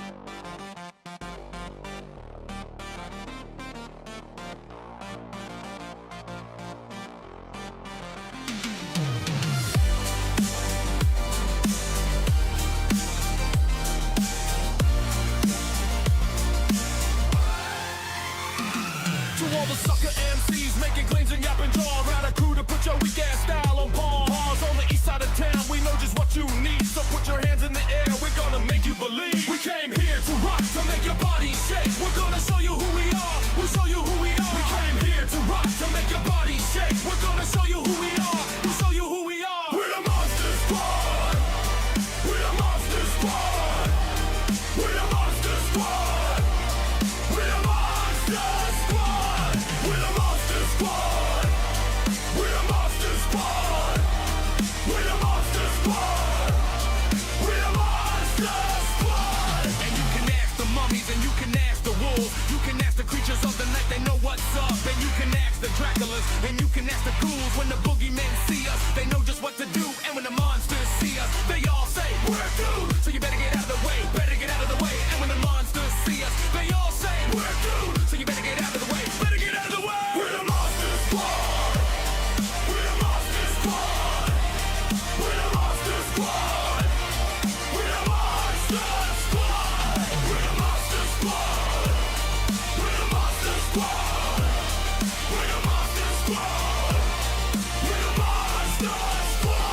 To all the sucker MCs making claims and yapping jaw, got a crew to put your weak ass style on pause. On the east side of town, we know just what you need, so put your hands in the air, we're gonna make you believe. We came here to rock, to make your body shake. We're gonna show you who we are, we'll show you who we are. We came here to rock, to make your body shake. We're gonna show you who we are, we'll show you who we are. We're the Monster Squad, we're the Monster Squad, we're the Monster Squad, we're the Monster Squad, we're the Monster Squad, we're the Monster Squad, we're the Monster Squad, we're the Monster Squad. And you can ask the mummies and you can ask the wolves, you can ask the creatures of the night, they know what's up. And you can ask the Draculas and you can ask the ghouls. When the boogeymen see us, they know just what to do. And when the monsters see us, they all say, we're doomed. So you better get out of the way, better get out of the way. And when the monsters see us, they all say, we're doomed. So you better get out of the way, better get out of the way. We're the Monster Squad, we're the Monster Squad, we're the Monster Squad, we're the Monster Squad, we're the Monster Squad, we're the Monster Squad, we're the Monster Squad, we're the Monster Squad. We're the Monster Squad, we're the Monster Squad, we're the Monster Squad, we're the Monster Squad, we're the Monster Squad.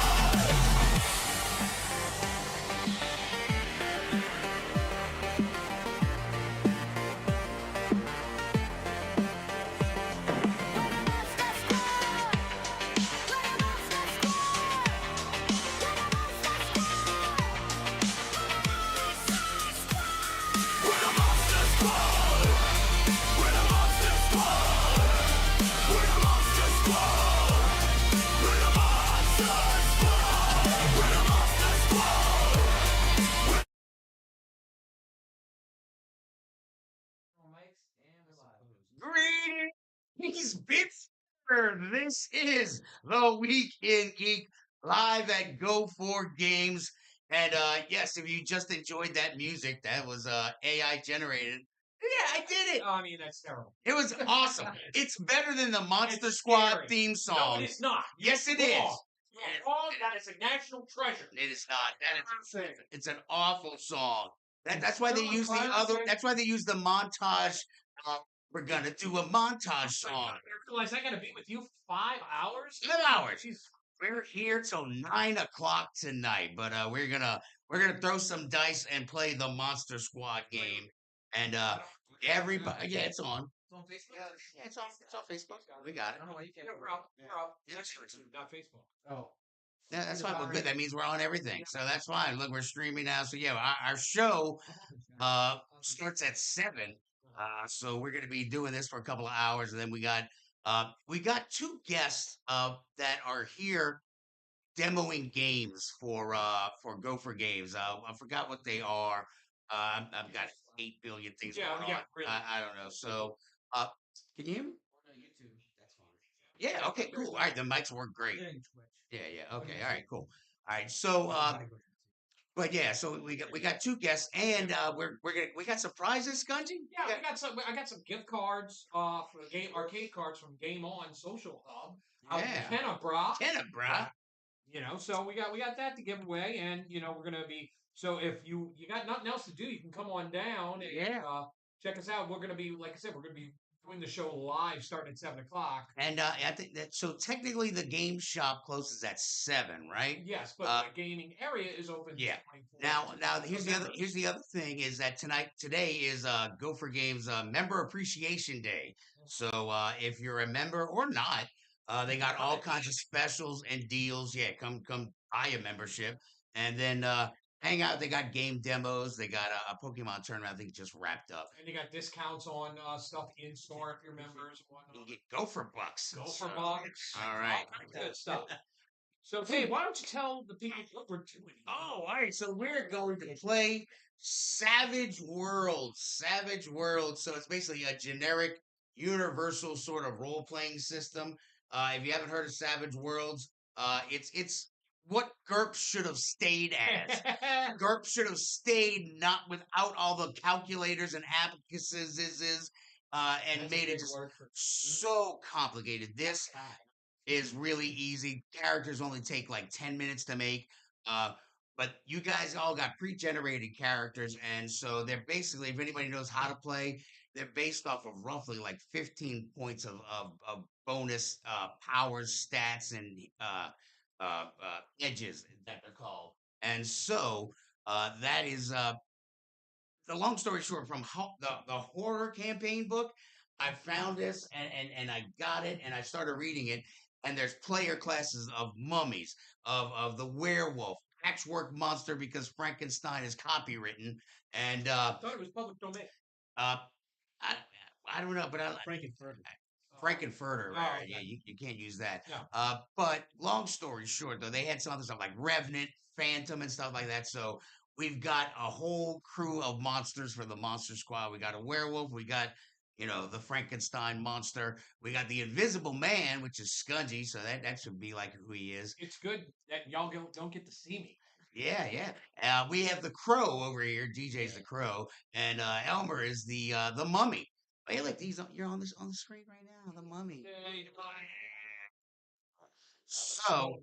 Greetings, Pittsburgh. This is the Week in Geek live at Go For Games. And yes, if you just enjoyed that music, that was AI generated. Yeah, I did it. I mean, that's terrible. It was awesome. It's better than the Monster It's Squad scary. theme No, song. it is not. Yes, it Wrong. is. You're wrong. That is a national treasure. It is not. It's an awful song. That's why they use the other. That's why they use the montage. We're gonna do a montage song. I realize I gotta be with you for 5 hours. 5 hours. We're here till 9 o'clock tonight, but we're gonna throw some dice and play the Monster Squad game. And everybody, yeah, it's on. It's on Facebook. Yeah, it's on Facebook. We got it. I don't know why you can't. We're up. We're up. Yeah. That's not Facebook. Oh. Yeah, that's fine. We're good. That means we're on everything, so that's fine. Look, we're streaming now. So yeah, our show starts at 7. So we're gonna be doing this for a couple of hours, and then we got two guests that are here demoing games for Go For Games. I forgot what they are. I've got 8 billion things Yeah, going yeah, on. really. I don't know. So can you hear me? YouTube. That's fine. Yeah. Okay. Cool. All right. The mics work great. Twitch. Yeah. Yeah. Okay. All right. Cool. All right. So but yeah. So we got two guests, and we got some prizes, Scungy. Yeah, I got some gift cards for the game arcade cards from Game On Social Hub. Yeah. Kennebra. Kennebra. You know, so we got that to give away, and you know we're gonna be. So if you got nothing else to do, you can come on down and check us out. We're gonna be, like I said, we're gonna be doing the show live starting at 7 o'clock. And I think that so technically the game shop closes at 7, right? Yes, but the gaming area is open. Yeah. 24 Now here's the other thing is that today is Go For Games Member Appreciation Day. So if you're a member or not, they got all kinds of specials and deals. Yeah, come buy a membership, and then hang out. They got game demos. They got a Pokemon tournament. I think just wrapped up. And you got discounts on stuff in store if you're members. You can get Gopher Bucks. Gopher Bucks. All right. Good stuff. So, Dave, why don't you tell the people what we're doing? Oh, all right. So we're going to play Savage World. Savage World. So it's basically a generic, universal sort of role-playing system. If you haven't heard of Savage Worlds, it's what GURP should have stayed as. GURP should have stayed not without all the calculators and abacuses and That's a made it big just word for so complicated. This is really easy. Characters only take like 10 minutes to make. Uh, but you guys all got pre-generated characters, and so they're basically, if anybody knows how to play, they're based off of roughly like 15 points of bonus powers, stats, and edges that they're called. And so that is the long story short, from the horror campaign book, I found this and I got it and I started reading it. And there's player classes of mummies, of the werewolf, patchwork monster because Frankenstein is copywritten, and I thought it was public domain. uh, I I don't know, but I Frankenfurter. Frankenfurter, Oh, right? Yeah, okay. you can't use that. No. But long story short, though, they had some other stuff like Revenant, Phantom, and stuff like that. So we've got a whole crew of monsters for the Monster Squad. We got a werewolf. We got, the Frankenstein monster. We got the Invisible Man, which is Scungy. So that should be like who he is. It's good that y'all don't get to see me. Yeah, yeah. We have the Crow over here. DJ's the Crow, and Elmer is the Mummy. Hey, look, you're on the screen right now. The Mummy. So,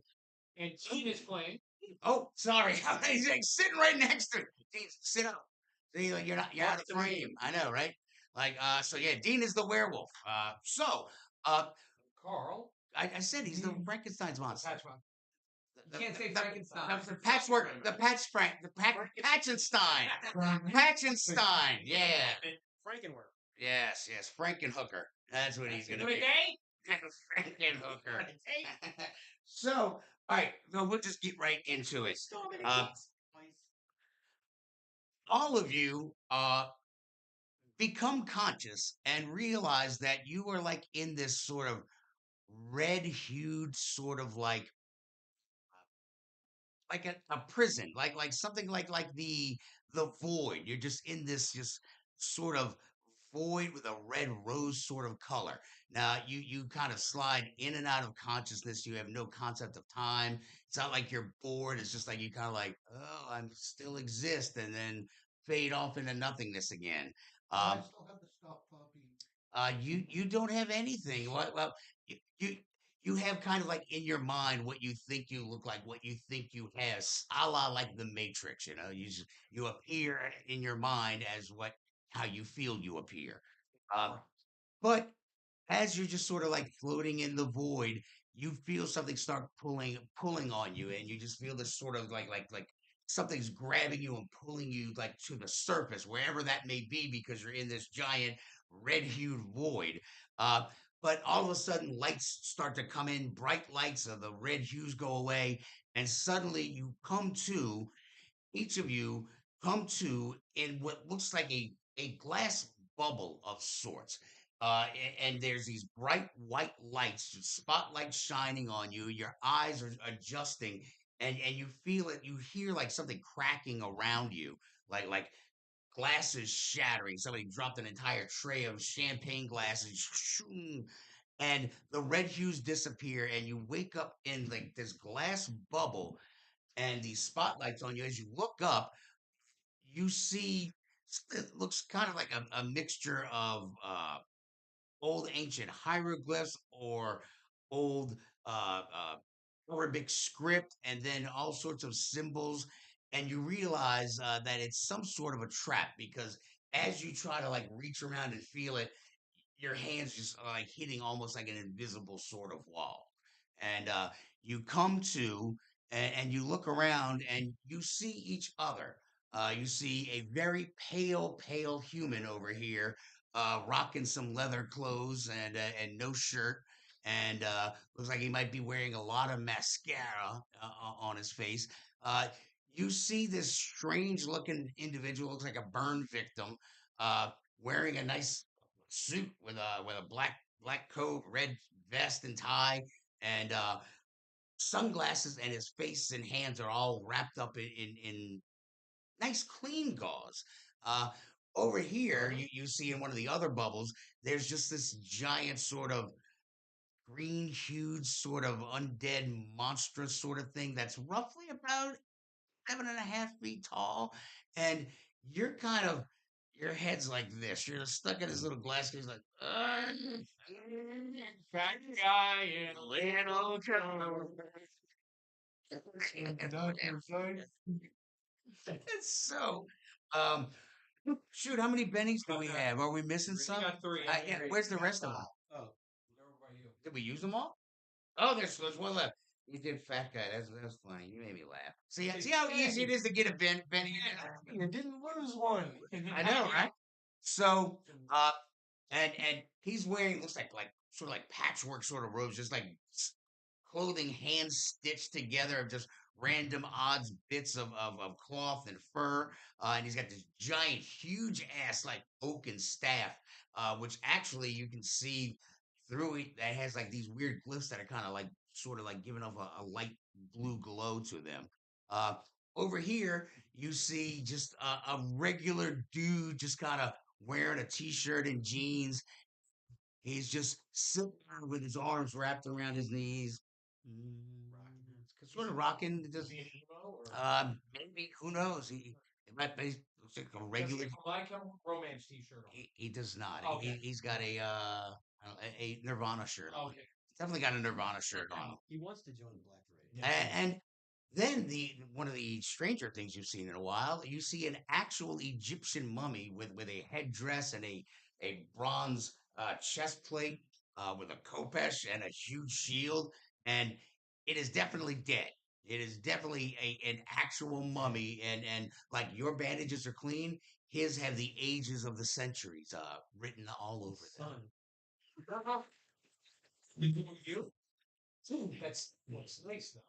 And Gene is playing. oh, sorry, he's like sitting right next to it. Dean, sit up. See, like, you're out of frame. I know, right? Like, so yeah, Dean is the werewolf. Uh, Carl. I said he's the Frankenstein's monster. Patchwork. The, Can't say the- Frankenstein. the patchwork, the Patchenstein, Patchenstein. Yeah, Frankenwork. yes, Frankenhooker. That's what he's gonna What a be. day? Frankenhooker. So, all right, so we'll just get right into it. All of you become conscious and realize that you are like in this sort of red hued sort of like a prison, like something like the void. You're just in this just sort of void with a red rose sort of color. Now you kind of slide in and out of consciousness. You have no concept of time. It's not like you're bored. It's just like you kind of like, oh, I still exist, and then fade off into nothingness again. I Um, still have the stuff puppy. you don't have anything. Well, you you have kind of like in your mind what you think you look like, what you think you have, a la like the Matrix. You appear in your mind as how you feel you appear. Um, but as you're just sort of like floating in the void, you feel something start pulling on you, and you just feel this sort of like something's grabbing you and pulling you like to the surface, wherever that may be, because you're in this giant red hued void. Uh, but all of a sudden, lights start to come in, bright lights, of the red hues go away, and suddenly you come to each of you come to in what looks like a glass bubble of sorts. And there's these bright white lights, spotlights shining on you. Your eyes are adjusting, and you feel it. You hear like something cracking around you, like glasses shattering. Somebody dropped an entire tray of champagne glasses, and the red hues disappear, and you wake up in like this glass bubble and these spotlights on you. As you look up, you see it looks kind of like a mixture of old ancient hieroglyphs or old Arabic script, and then all sorts of symbols. And you realize that it's some sort of a trap, because as you try to like reach around and feel it, your hands just are like hitting almost like an invisible sort of wall. And you come to and you look around and you see each other. You see a very pale human over here, rocking some leather clothes and no shirt, and looks like he might be wearing a lot of mascara on his face. Uh, you see this strange looking individual, looks like a burn victim, uh, wearing a nice suit with a black coat, red vest and tie, and sunglasses, and his face and hands are all wrapped up in nice clean gauze. Uh, Over here, you see in one of the other bubbles, there's just this giant sort of green, huge, sort of undead, monstrous sort of thing that's roughly about 7.5 feet tall, and you're kind of your head's like this. You're stuck in this little glass case, like Fat guy in a little coat. it's so. Um, shoot, how many bennies do we have? Are we missing We some? got three. Yeah, where's the rest of them? Oh, where about you? Did we use them all? Oh, there's one left. You did fat guy. That's funny. You made me laugh. See how easy it is to get a Benny. You didn't lose one. I know, right? So, and he's wearing looks like sort of like patchwork sort of robes, just like clothing hand stitched together of just random odds bits of cloth and fur. And he's got this giant, huge ass like oaken staff, which actually you can see through it that has like these weird glyphs that are kind of like sort of like giving off a light blue glow to them. Uh, over here, you see just a regular dude just kind of wearing a t-shirt and jeans. He's just sitting there with his arms wrapped around his knees. Sort of rocking. Just, maybe, who knows? He might be looks like a regular. Like him, romance T-shirt on. He does not. Okay. He's got a Nirvana shirt on. Okay. Definitely got a Nirvana shirt on. He wants to join the Black Parade. And then the one of the stranger things you've seen in a while, you see an actual Egyptian mummy with a headdress and a bronze chest plate with a khopesh and a huge shield, and it is definitely dead. It is definitely an actual mummy, and like your bandages are clean, his have the ages of the centuries written all over them. You? That's nice though.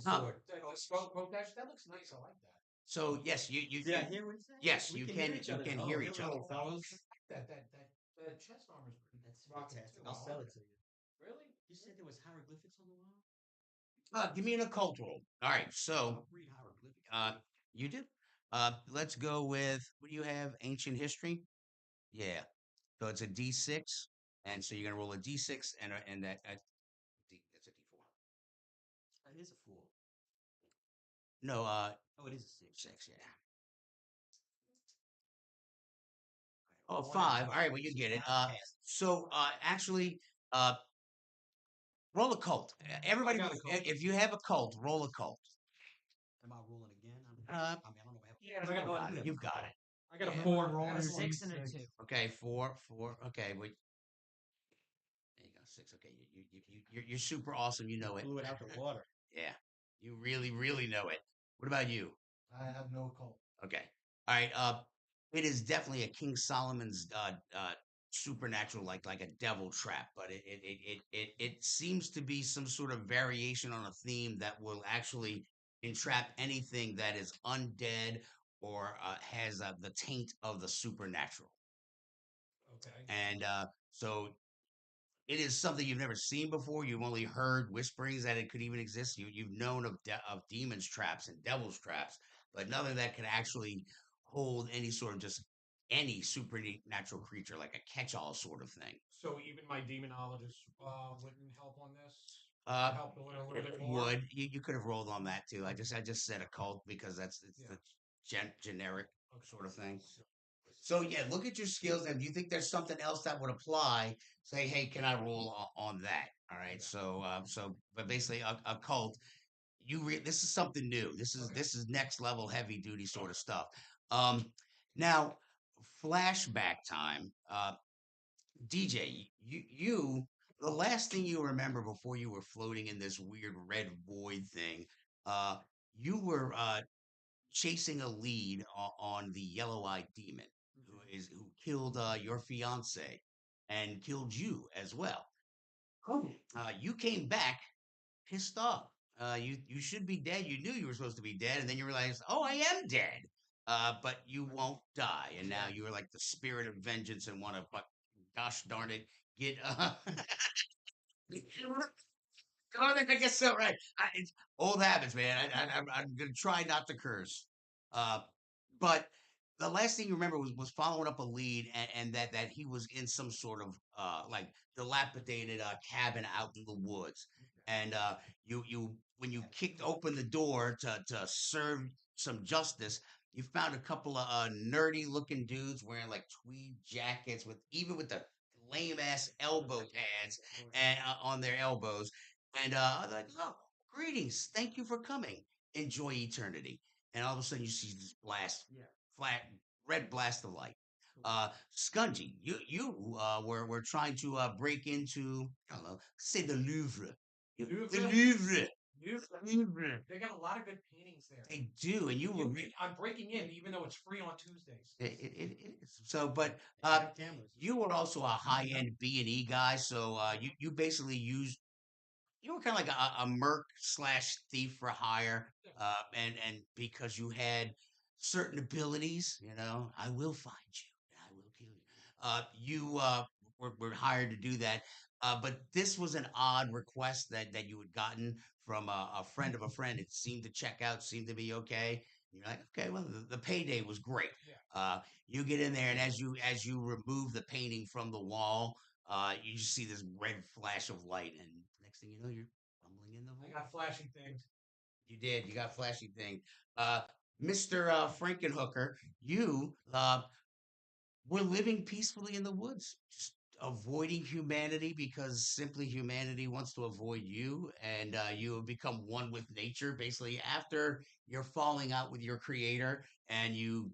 Huh. Sword. That looks nice. I like that. So yes, you Yeah, can, hear what he said? yes We you can can hear each you other. can Oh, hear here each we other. go, fellas. That chest armor's pretty. That's rocking fantastic. too. I'll I sell like it to you. Really? You said there was hieroglyphics on the wall? Give me an occult roll. All right, so I'll read hieroglyphics. you do. Let's go with what do you have? Ancient history. Yeah. So it's a D6, and so you're gonna roll a D6 and that's a D4. It is a fool. No, Oh, it is a six. 6. Yeah. Oh, 5. All right, well you get it. So actually, uh, roll a cult. Everybody, got a cult. if you have a cult, roll a cult. Am I rolling again? Uh, I don't know if I have. Yeah, I got one. You've got it. I got a Yeah. 4. I got a 6 and a 2. Okay, 4, 4. Okay, wait. There you go, 6. Okay, you're super awesome. You know it. Blew it out the water. Yeah, you really, really know it. What about you? I have no cult. Okay, all right. It is definitely a King Solomon's supernatural, like a devil trap, but it seems to be some sort of variation on a theme that will actually entrap anything that is undead or has the taint of the supernatural. Okay. And so it is something you've never seen before. You've only heard whisperings that it could even exist. You've known of demons traps and devils traps, but nothing that could actually hold any sort of just any supernatural creature like a catch-all sort of thing. So even my demonologist wouldn't help on this. Uh, Help a little it bit more. would you could have rolled on that too? I just said a cult because it's Yeah. the generic Okay. sort of thing. So yeah, look at your skills, and if you think there's something else that would apply, say, hey, can I roll on that? All right. But basically, a cult. This is something new. This is next level heavy duty sort of stuff. Now, flashback time. DJ, the last thing you remember before you were floating in this weird red void thing, uh, you were chasing a lead on the yellow-eyed demon who killed your fiance and killed you as well. You came back pissed off. You should be dead. You knew you were supposed to be dead, and then you realized, oh, I am dead. But you won't die, and now you are like the spirit of vengeance and want to, but gosh darn it, get Oh, I guess so, right? It's old habits, man. I'm gonna try not to curse. Uh, but the last thing you remember was following up a lead, and that he was in some sort of like dilapidated cabin out in the woods, and you when you kicked open the door to serve some justice, you found a couple of nerdy looking dudes wearing like tweed jackets with even with the lame ass elbow pads and on their elbows, and they're like, oh, greetings, thank you for coming, enjoy eternity. And all of a sudden you see this blast, flat red blast of light. Scungy, you were trying to break into, I don't know, say the Louvre. The Louvre? Louvre. Louvre. Louvre. They got a lot of good paintings there. They do, and you were I'm breaking in, even though it's free on Tuesdays. it is. So, but They have cameras. you were also a high end B&E guy, so you basically used, you were kind of like a merc slash thief for hire, and because you had certain abilities, I will find you and I will kill you. You were hired to do that, but this was an odd request that you had gotten from a friend of a friend. It seemed to check out, seemed to be okay. You're like, okay, well, the payday was great. Yeah. You get in there, and as you remove the painting from the wall, you just see this red flash of light, and next thing you know, you're fumbling in the I void. got flashing things. You did. You got flashy thing. Uh, Mr. Frankenhooker, you were living peacefully in the woods, just avoiding humanity because simply humanity wants to avoid you, and you have become one with nature. Basically, after you're falling out with your creator, and you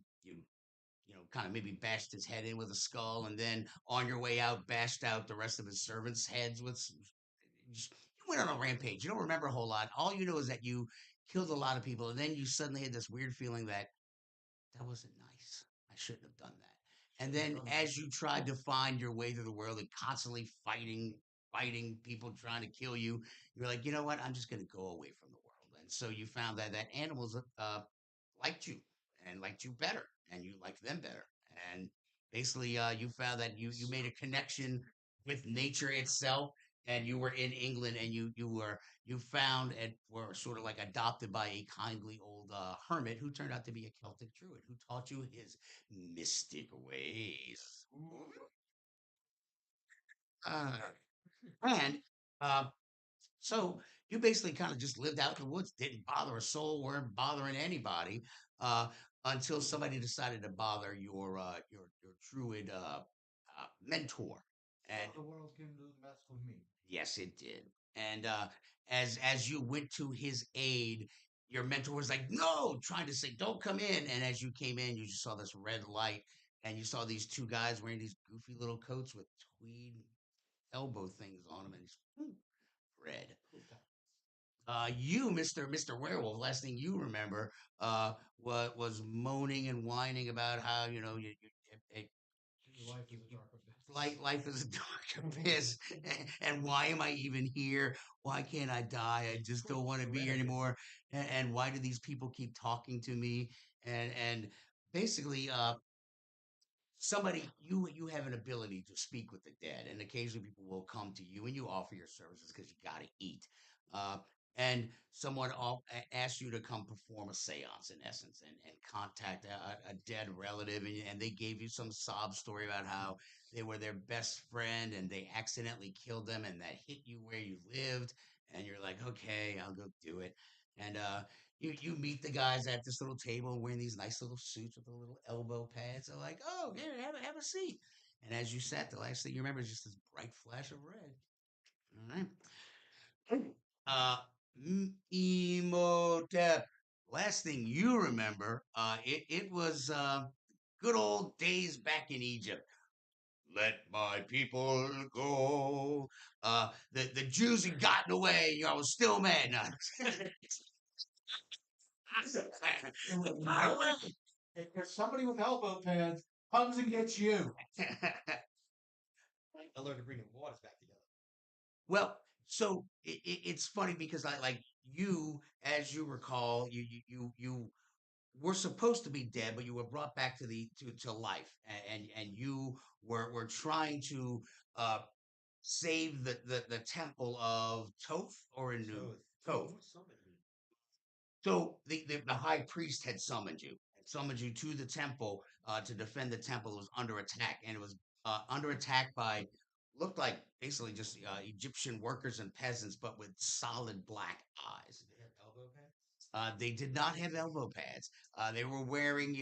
kind of maybe bashed his head in with a skull, and then on your way out, bashed out the rest of his servants' heads with. You went on a rampage. You don't remember a whole lot. All you know is that you killed a lot of people, and then you suddenly had this weird feeling that wasn't nice. I shouldn't have done that. And then as you tried to find your way through the world and constantly fighting people trying to kill you, you're like, you know what? I'm just going to go away from the world. And so you found that animals liked you and liked you better, and you liked them better. And basically, you found that you made a connection with nature itself, and you were in England, and you found and were sort of like adopted by a kindly old hermit who turned out to be a Celtic druid who taught you his mystic ways. Uh, and uh, so you basically kind of just lived out in the woods, didn't bother a soul, weren't bothering anybody, uh, until somebody decided to bother your druid mentor. And The world came to mess with me. yes, it did. And as you went to his aid, your mentor was like, "No," trying to say, "Don't come in." And as you came in, you just saw this red light, and you saw these two guys wearing these goofy little coats with tweed elbow things on them, and it's red. You, Mister Werewolf, last thing you remember, was moaning and whining about how it, Life is a dark abyss. life is a dark abyss, and why am I even here? Why can't I die? I just don't want to be here anymore. And why do these people keep talking to me? And basically, somebody you have an ability to speak with the dead, and occasionally people will come to you and you offer your services because you got to eat, uh, and someone asks you to come perform a seance in essence, and contact a dead relative, and they gave you some sob story about how they were their best friend and they accidentally killed them and that hit you where you lived, and you're like, okay, I'll go do it. And you meet the guys at this little table wearing these nice little suits with the little elbow pads. They're like, "Oh, here, have a seat." And as you sat, the last thing you remember is just this bright flash of red. All right. Emotep. Last thing you remember, it was good old days back in Egypt. Let my people go. The Jews had gotten away. I was still mad. No. If somebody with elbow pads comes and gets you. I learned to bring the waters back together. Well, so it's funny because I like you, as you recall, you were supposed to be dead, but you were brought back to life, and you were trying to uh save the temple of Toth or Anu. So Toth. who summoned me? So the high priest had summoned you, summoned you to the temple to defend the temple. It was under attack, and it was under attack by looked like basically just Egyptian workers and peasants, but with solid black eyes. They have elbow pads. They did not have elbow pads. They were wearing,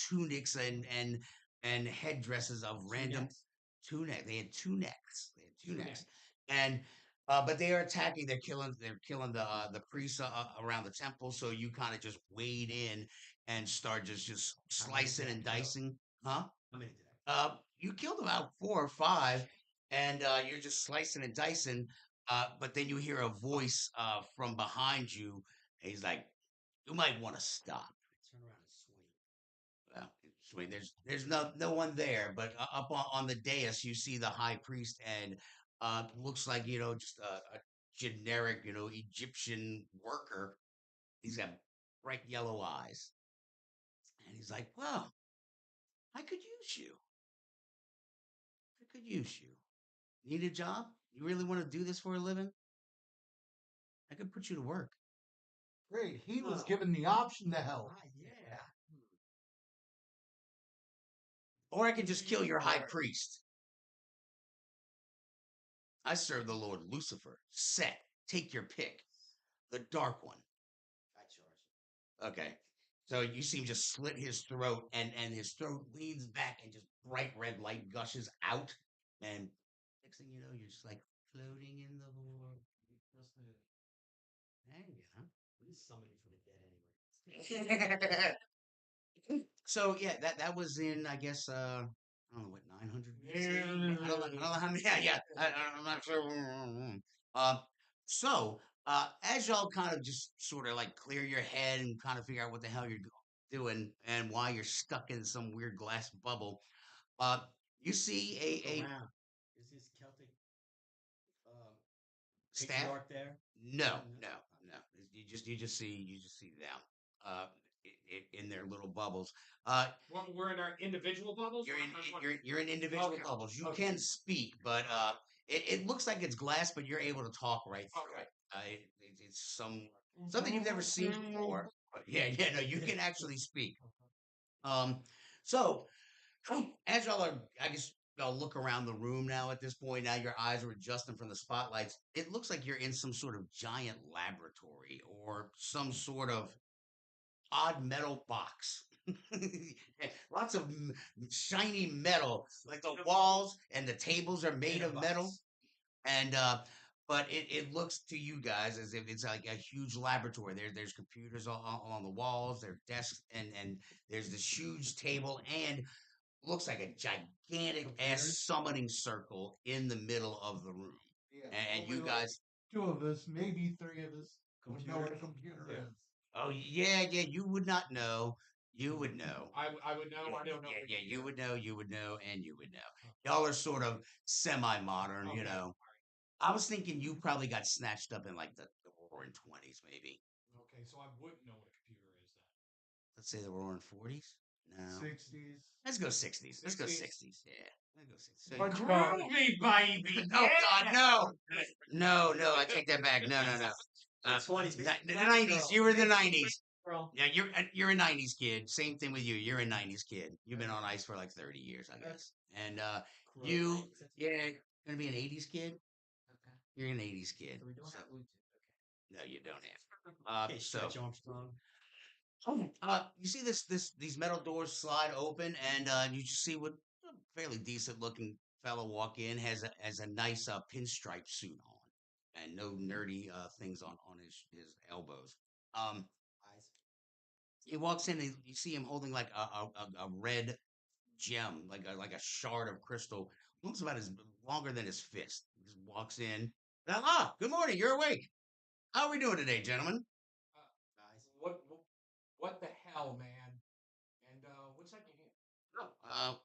tunics and headdresses of random tunic. They had two necks. They had two necks, and but they are attacking. They're killing the priests around the temple. So you kind of just wade in and start just How many slicing did I and kill? dicing. Huh? How many did I? You killed about 4 or 5, and you're just slicing and dicing. But then you hear a voice from behind you. And he's like, "You might want to stop." Turn around and swing. Well, sweet. There's no one there, but up on the dais, you see the high priest, and looks like just a generic Egyptian worker. He's got bright yellow eyes, and he's like, "Well, I could use you. I could use you. Need a job? You really want to do this for a living? I could put you to work." Great. He was Oh. given the option to help. Yeah. Or I could just kill your high priest. I serve the Lord Lucifer. Set. Take your pick. The dark one. I charge. Okay. So you see him just slit his throat, and his throat leans back, and just bright red light gushes out. And next thing you know, you're just like floating in the void. There you go. We summoning from the dead anyway. So yeah, that was in, I guess, I don't know what, 900 BC. I don't know how many. Yeah. I'm not sure. Um, so as y'all kind of just sort of like clear your head and kind of figure out what the hell you're doing and why you're stuck in some weird glass bubble, uh, you see a Around. Is this Celtic staff. patriarch there? No, No. no, no. You just see them in their little bubbles. Well, we're in our individual bubbles. You're or in how do you you're in individual Okay. bubbles. You Okay. can speak, but it looks like it's glass, but you're able to talk right through Okay. it. It's something you've never seen before. But yeah, no, you can actually speak. So as y'all are, I guess y'all look around the room now. At this point, now your eyes are adjusting from the spotlights. It looks like you're in some sort of giant laboratory or some sort of odd metal box. Lots of shiny metal, like the walls and the tables are made In a of metal. box. And but it looks to you guys as if it's like a huge laboratory. There's computers on the walls, there are desks, and there's this huge table, and looks like a gigantic ass Computers? summoning circle in the middle of the room. Yeah. And only you like guys, 2 of us, maybe 3 of us, would know what a Computer? computer Yeah. is. oh yeah, you would not know. You would know. I would know. Yeah, I don't know. yeah, you would know, and you would know. Y'all are sort of semi-modern, Okay. I was thinking you probably got snatched up in like the roaring 20s, maybe. Okay, so I wouldn't know what a computer is then. Let's say the roaring 40s. No, 60s. let's go 60s. Let's go 60s. 60s. Yeah, let's go 60s. So Bunch you- of baby. oh God, no! I take that back. No. The 20s. The 90s. You were in the 90s. Girl. Yeah, you're a 90s kid. Same thing with you. You're a 90s kid. You've been on ice for like 30 years, I guess. And you, yeah, gonna be an 80s kid. Okay. You're an 80s kid. So we don't So- have Bluetooth. no, you don't have. Okay. So Stretch Armstrong. you see these metal doors slide open, and you just see what a fairly decent looking fellow walk in, has a nice pinstripe suit on, and no nerdy things on his elbows. Um, Eyes. he walks in, and you see him holding like a red gem, like a shard of crystal, looks about as longer than his fist. He just walks in. Good morning. You're awake. How are we doing today, gentlemen? Eyes. What the hell, man? And what's that in your hand?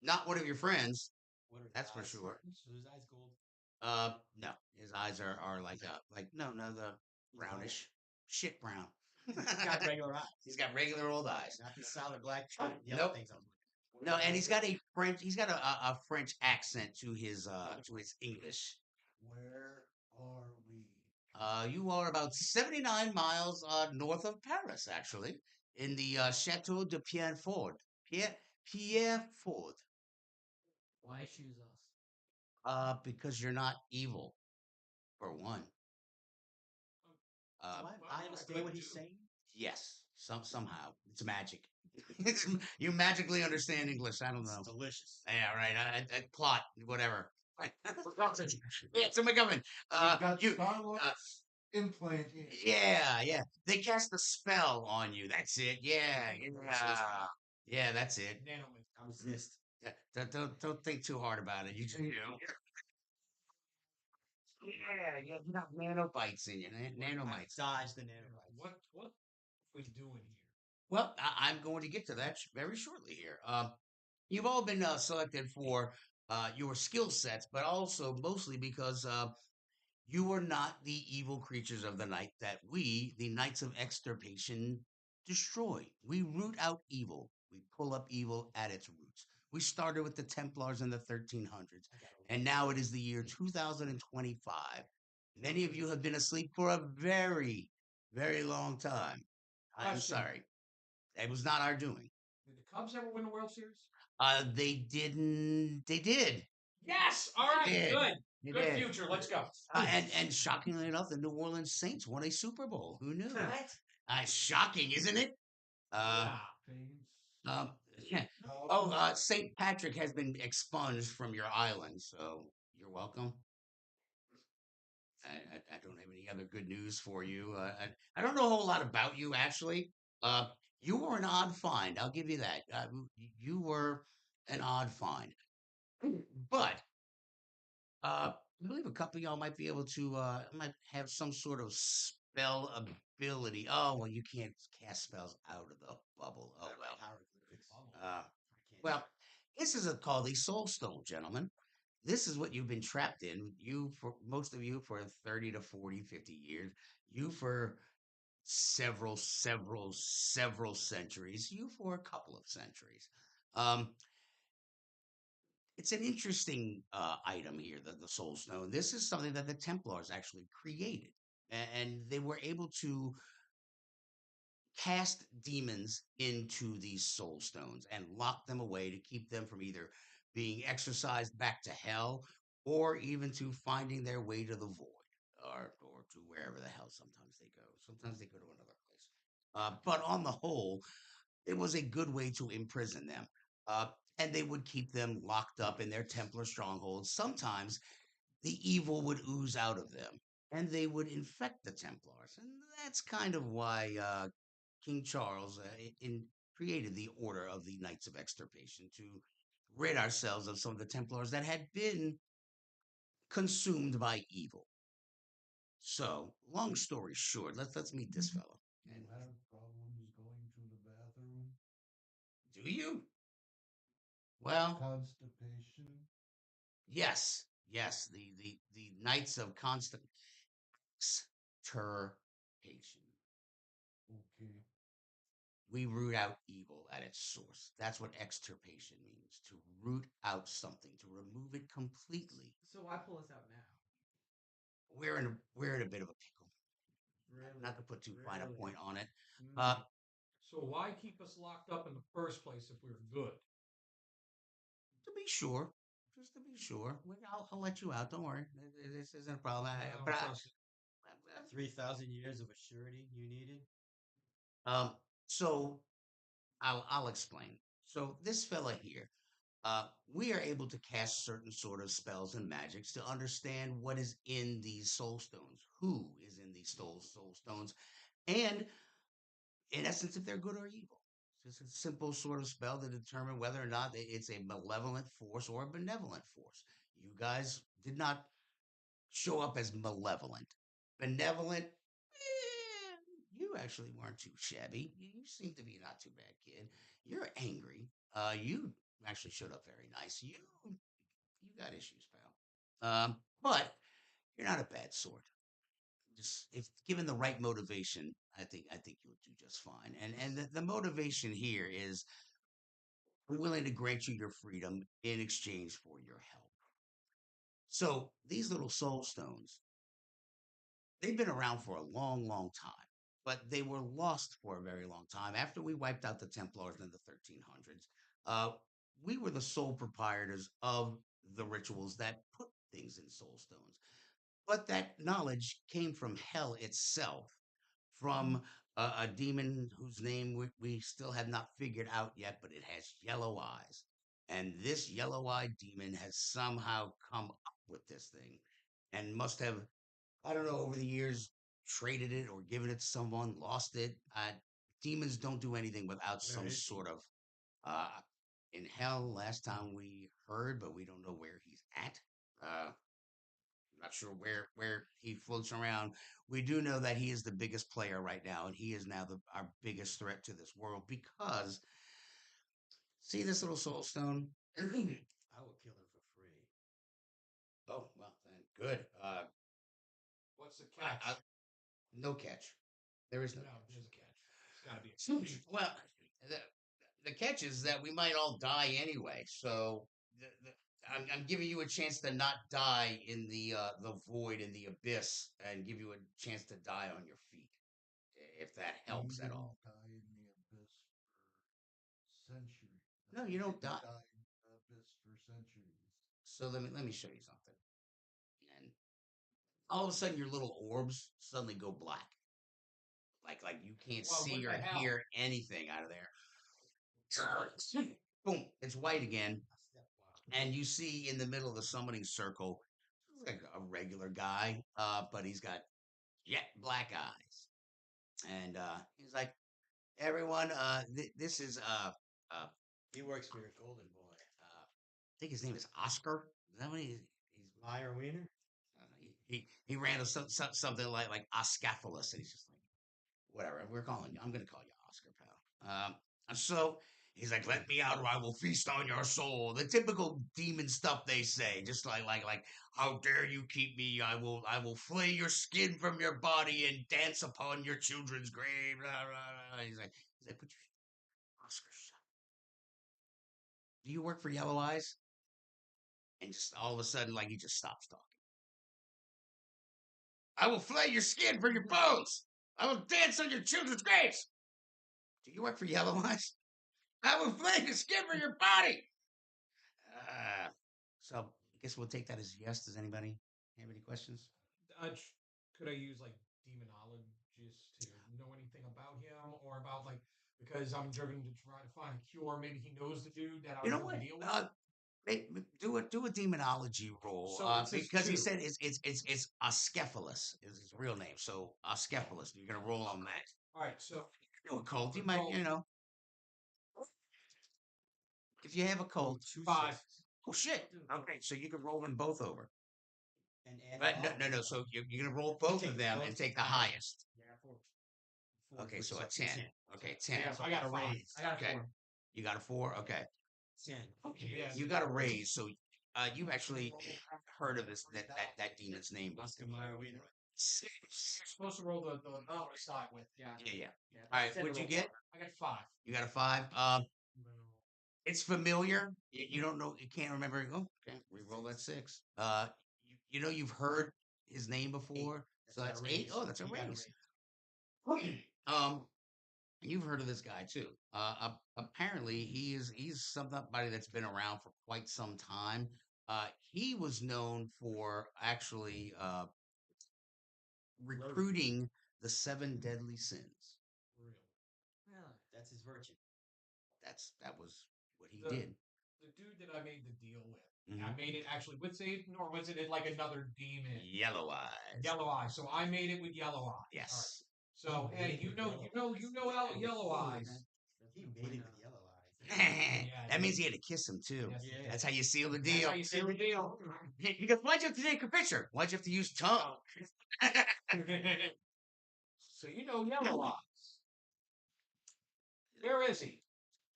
Not one of your friends. What are his That's for eyes? sure. So his eyes gold. No, his eyes are like no, the brownish shit brown. He's got regular eyes. He's got regular old eyes. Not the solid black yellow Nope. things. I was looking No, and he's got a French accent to his English. Where are we? You are about 79 miles north of Paris, actually. in the Chateau de Pierrefort. Pierrefort. Why choose us? Because you're not evil, for one. Do Uh, I understand what he's saying? yes, somehow it's magic. You magically understand English. I don't know. It's delicious. Yeah, right. Plot, whatever. Yeah, so McGovern. We've got You. Star Wars implant here. Yeah, yeah. They cast a spell on you. That's it. Yeah, yeah, yeah. That's it. I resist. Yeah, don't think too hard about it. You just yeah, yeah. You got nanobites in you. Nanobites. Dodge the nanobites. What we doing here? Well, I'm going to get to that very shortly here. You've all been selected for your skill sets, but also mostly because you are not the evil creatures of the night that we, the Knights of Extirpation, destroy. We root out evil. We pull up evil at its roots. We started with the Templars in the 1300s, and now it is the year 2025. Many of you have been asleep for a very, very long time. I'm Question. sorry. It was not our doing. Did the Cubs ever win the World Series? They didn't. They did. Yes. All right. They did. Good. They Good did. future. Let's go. And shockingly enough, the New Orleans Saints won a Super Bowl. Who knew? What? Shocking, isn't it? Yeah. Saints, Um, yeah. Cubs. St. Patrick has been expunged from your island, so you're welcome. I don't have any other good news for you. I don't know a whole lot about you, actually. Uh, you were an odd find. I'll give you that. You were an odd find. But I believe a couple of y'all might be able to might have some sort of spell ability. Oh well, you can't cast spells out of the bubble. Oh well. Hieroglyphics. Uh, I can't. well, this is called the Soul Stone, gentlemen. This is what you've been trapped in. You for most of you for 30 to 40, 50 years. You for several centuries. You for a couple of centuries. Um, it's an interesting item here, the Soul Stone. This is something that the Templars actually created, and they were able to cast demons into these Soul Stones and lock them away to keep them from either being exorcised back to hell or even to finding their way to the void or to wherever the hell sometimes they go. Sometimes they go to another place. But on the whole, it was a good way to imprison them. Uh, and they would keep them locked up in their Templar strongholds. Sometimes the evil would ooze out of them and they would infect the Templars. And that's kind of why King Charles created the Order of the Knights of Extirpation to rid ourselves of some of the Templars that had been consumed by evil. So, long story short, let's meet this fellow. You have problems going to the bathroom? Do you? Well, Constipation? yes, yes, the Knights of Constant Extirpation. Okay. We root out evil at its source. That's what extirpation means, to root out something, to remove it completely. So why pull us out now? We're in a bit of a pickle. Really? Not to put too fine a Really? point on it. Mm. Uh, So why keep us locked up in the first place if we're good? to be sure, just to be sure, I'll let you out. Don't worry, this isn't a problem. I don't trust it. 3,000 years of a surety you needed? So I'll explain. So this fella here, we are able to cast certain sort of spells and magics to understand what is in these soul stones, who is in these soul stones, and in essence, if they're good or evil. It's just a simple sort of spell to determine whether or not it's a malevolent force or a benevolent force. You guys did not show up as malevolent. Benevolent, you actually weren't too shabby. You seem to be not too bad, kid. You're angry. You actually showed up very nice. You got issues, pal. But you're not a bad sort. Just if given the right motivation, I think you'll do just fine. And the motivation here is we're willing to grant you your freedom in exchange for your help. So these little soul stones, they've been around for a long, long time. but they were lost for a very long time. After we wiped out the Templars in the 1300s, uh, we were the sole proprietors of the rituals that put things in soul stones. But that knowledge came from hell itself, from a demon whose name we still have not figured out yet, but it has yellow eyes. And this yellow eyed demon has somehow come up with this thing and must have, I don't know, over the years, traded it or given it to someone, lost it. Demons don't do anything without Where some is he? sort of uh, in hell. Last time we heard, but we don't know where he's at. Not sure where he floats around. We do know that he is the biggest player right now, and he is now our biggest threat to this world because see this little soul stone. I will kill him for free. Oh well, then good. What's the catch? No catch. There is no No, catch. there's a catch. It's got to be a catch. Well, the, the catch is that we might all die anyway. So I'm giving you a chance to not die in the void in the abyss, and give you a chance to die on your feet, if that You helps at didn't all. die in the abyss for centuries. No, you don't People die. died in the abyss for centuries. So let me show you something. And all of a sudden, your little orbs suddenly go black, like you can't Well, what see the or hell? hear anything out of there. Boom, it's white again. And you see in the middle of the summoning circle, like a regular guy, but he's got jet black eyes. And he's like, everyone, this is He works for your golden boy. I think his name is Oscar. Is that what he's Meyer Wiener? he ran something like Oscaphalus, and he's just like, whatever. We're calling you. I'm going to call you Oscar, pal. So he's like, let me out, or I will feast on your soul. The typical demon stuff they say, just like, how dare you keep me? I will flay your skin from your body and dance upon your children's grave. Blah, blah, blah. He's like, put your Oscar, shut. Do you work for Yellow Eyes? And just all of a sudden, like he just stops talking. I will flay your skin from your bones. I will dance on your children's graves. Do you work for Yellow Eyes? I will flay the skin from your body. Uh, so I guess we'll take that as yes. Does anybody have any questions? Could I use like demonologist to know anything about him or about like because I'm driven to try to find a cure. Maybe he knows the dude that I You was know going what? to deal with. Do a demonology roll So it says because he two. said it's Ascephalus is his real name. So Ascephalus, you're gonna roll on that. All right, so You know, a cold. You the might, cold. if you have a cold. Two Five. sixes. Oh shit. Okay, so you can roll them both over. And add Right? it No, all. no, no. So you're gonna roll both Take of them both and take the highest. highest. Yeah, four Okay, which so a sucks 10. 10. Okay, So 10. yeah, So I I got got a a five. raise. I got a Okay. four. You got a 4? Okay. 10. Yeah, You got a raise. So you've actually heard of that demon's name Oscar before. Meyer Wiener. you're supposed to roll the other side with. Yeah. Yeah. Yeah. All right, Tend to what'd you roll get? one. I got five. You got a 5. It's familiar. You don't know. You can't remember. Oh, okay. Re-roll that 6. You know you've heard his name before. So That's that's a 8. raise. Oh, that's a He got a raise. You've heard of this guy too. Apparently he's somebody that's been around for quite some time. He was known for actually recruiting the 7 deadly sins. Real. Yeah, that's his virtue. That was what he The did. the dude that I made the deal with. I Mhm. made it actually with Satan, or was it like another demon? Yellow eyes. Yellow Eye. So I made it with Yellow Eye. Yes. All right. So hey, Yellow Eyes. He made it with yellow eyes. Yeah, That dude. means he had to kiss him too. Yes, Yeah. That's how you seal the That's deal. how you seal the deal. Because why'd you have to take a picture? Why'd you have to use tongue? So Yellow Eyes. Where is he?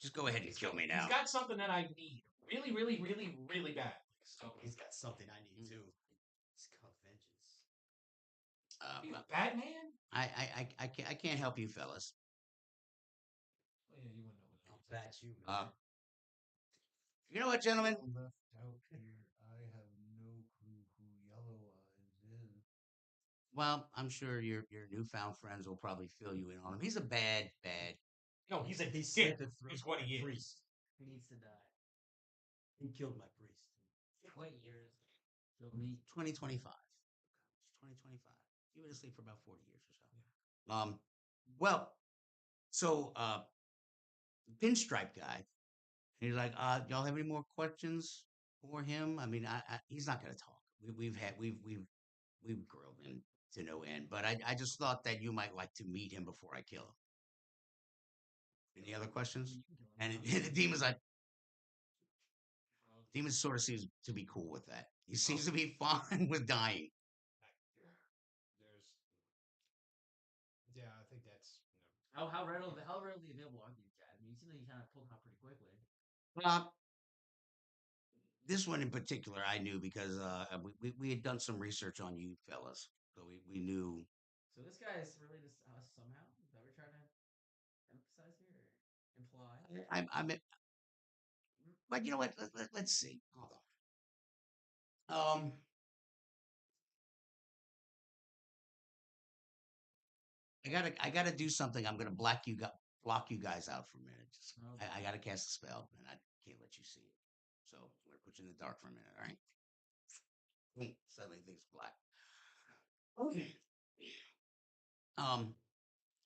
Just go ahead and kill me now. He's got something that I need. Really, really, really, really bad. So He's got something I need too. It's called vengeance. he's Batman? I can't help you, fellas. Oh, yeah, you wouldn't know. I'll bat you, Uh, man. You know what, gentlemen? Left out here. I have no clue who Yellow Eyes is. Well, I'm sure your newfound friends will probably fill you in on him. He's a bad. No, he's a He dick. slit the throat Is of what my he is. priest. He needs to die. He killed my priest. What years? Kill me. 2025. It's 2025. He was asleep for about 40 years or so. Well, so pinstripe guy. He's like, y'all have any more questions for him? I mean, he's not gonna talk. We've grilled him to no end, but I just thought that you might like to meet him before I kill him. Any other questions? And the demon's like, demon sort of seems to be cool with that. He seems to be fine with dying. There's, yeah, I think that's, How readily available are these guys? I mean, you seem like you kind of pulled them out pretty quickly. Uh, this one in particular, I knew because we had done some research on you fellas, so we knew. So this guy is related to us somehow. Is that what we're trying to emphasize here, or imply? I'm, but you know what? Let's see. Hold on. I gotta do something. I'm gonna block you guys out for a minute. Just, Okay. I gotta cast a spell, and I can't let you see it. So I'm gonna put you in the dark for a minute. All right. Boom. Suddenly things black. Okay. Um,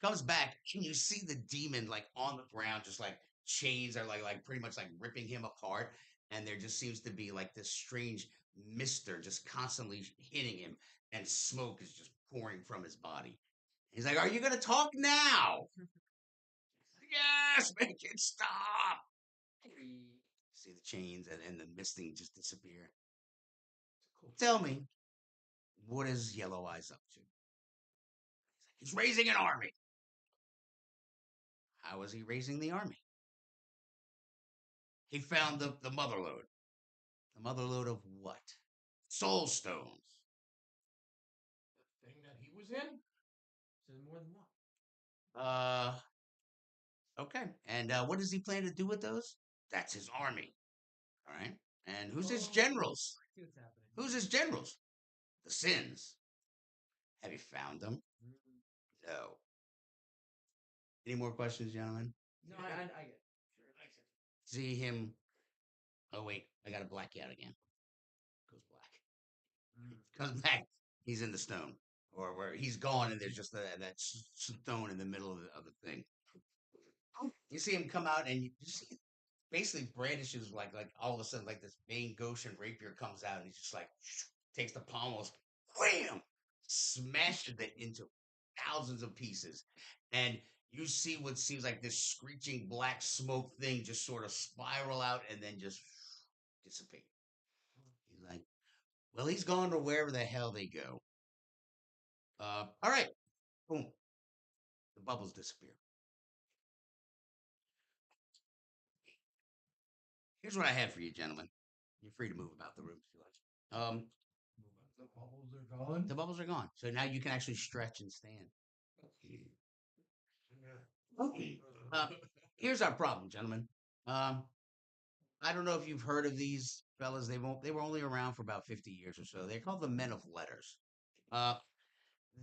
comes back, and you see the demon like on the ground, just like chains are like pretty much like ripping him apart, and there just seems to be like this strange mister just constantly hitting him, and smoke is just pouring from his body. He's like, "Are you gonna talk now?" Yes, make it stop. See the chains and the misting just disappear. Tell me, what is Yellow Eyes up to? He's raising an army. How is he raising the army? He found the mother lode. The mother lode of what? Soul stones. The thing that he was in? So there's more than one. Uh, okay. And what does he plan to do with those? That's his army. All right. And who's his generals? See what's happening. Who's his generals? The Sins. Have you found them? No. Any more questions, gentlemen? No, I get it. See him. Oh wait, I got to black you out again. Goes black. Comes back. He's in the stone, or where he's gone, and there's just stone in the middle of the thing. You see him come out, and you see basically brandishes like all of a sudden like this main Goshen rapier comes out, and he's just like takes the pommels, wham, smashes it into thousands of pieces, and you see what seems like this screeching black smoke thing just sort of spiral out and then just dissipate. He's like, well, he's gone to wherever the hell they go. All right, boom, the bubbles disappear. Here's what I have for you, gentlemen. You're free to move about the room if you like. the bubbles are gone. The bubbles are gone, so now you can actually stretch and stand. Uh, here's our problem, gentlemen. Um, I don't know if you've heard of these fellas. They were only around for about 50 years or so. They're called the Men of Letters. Uh,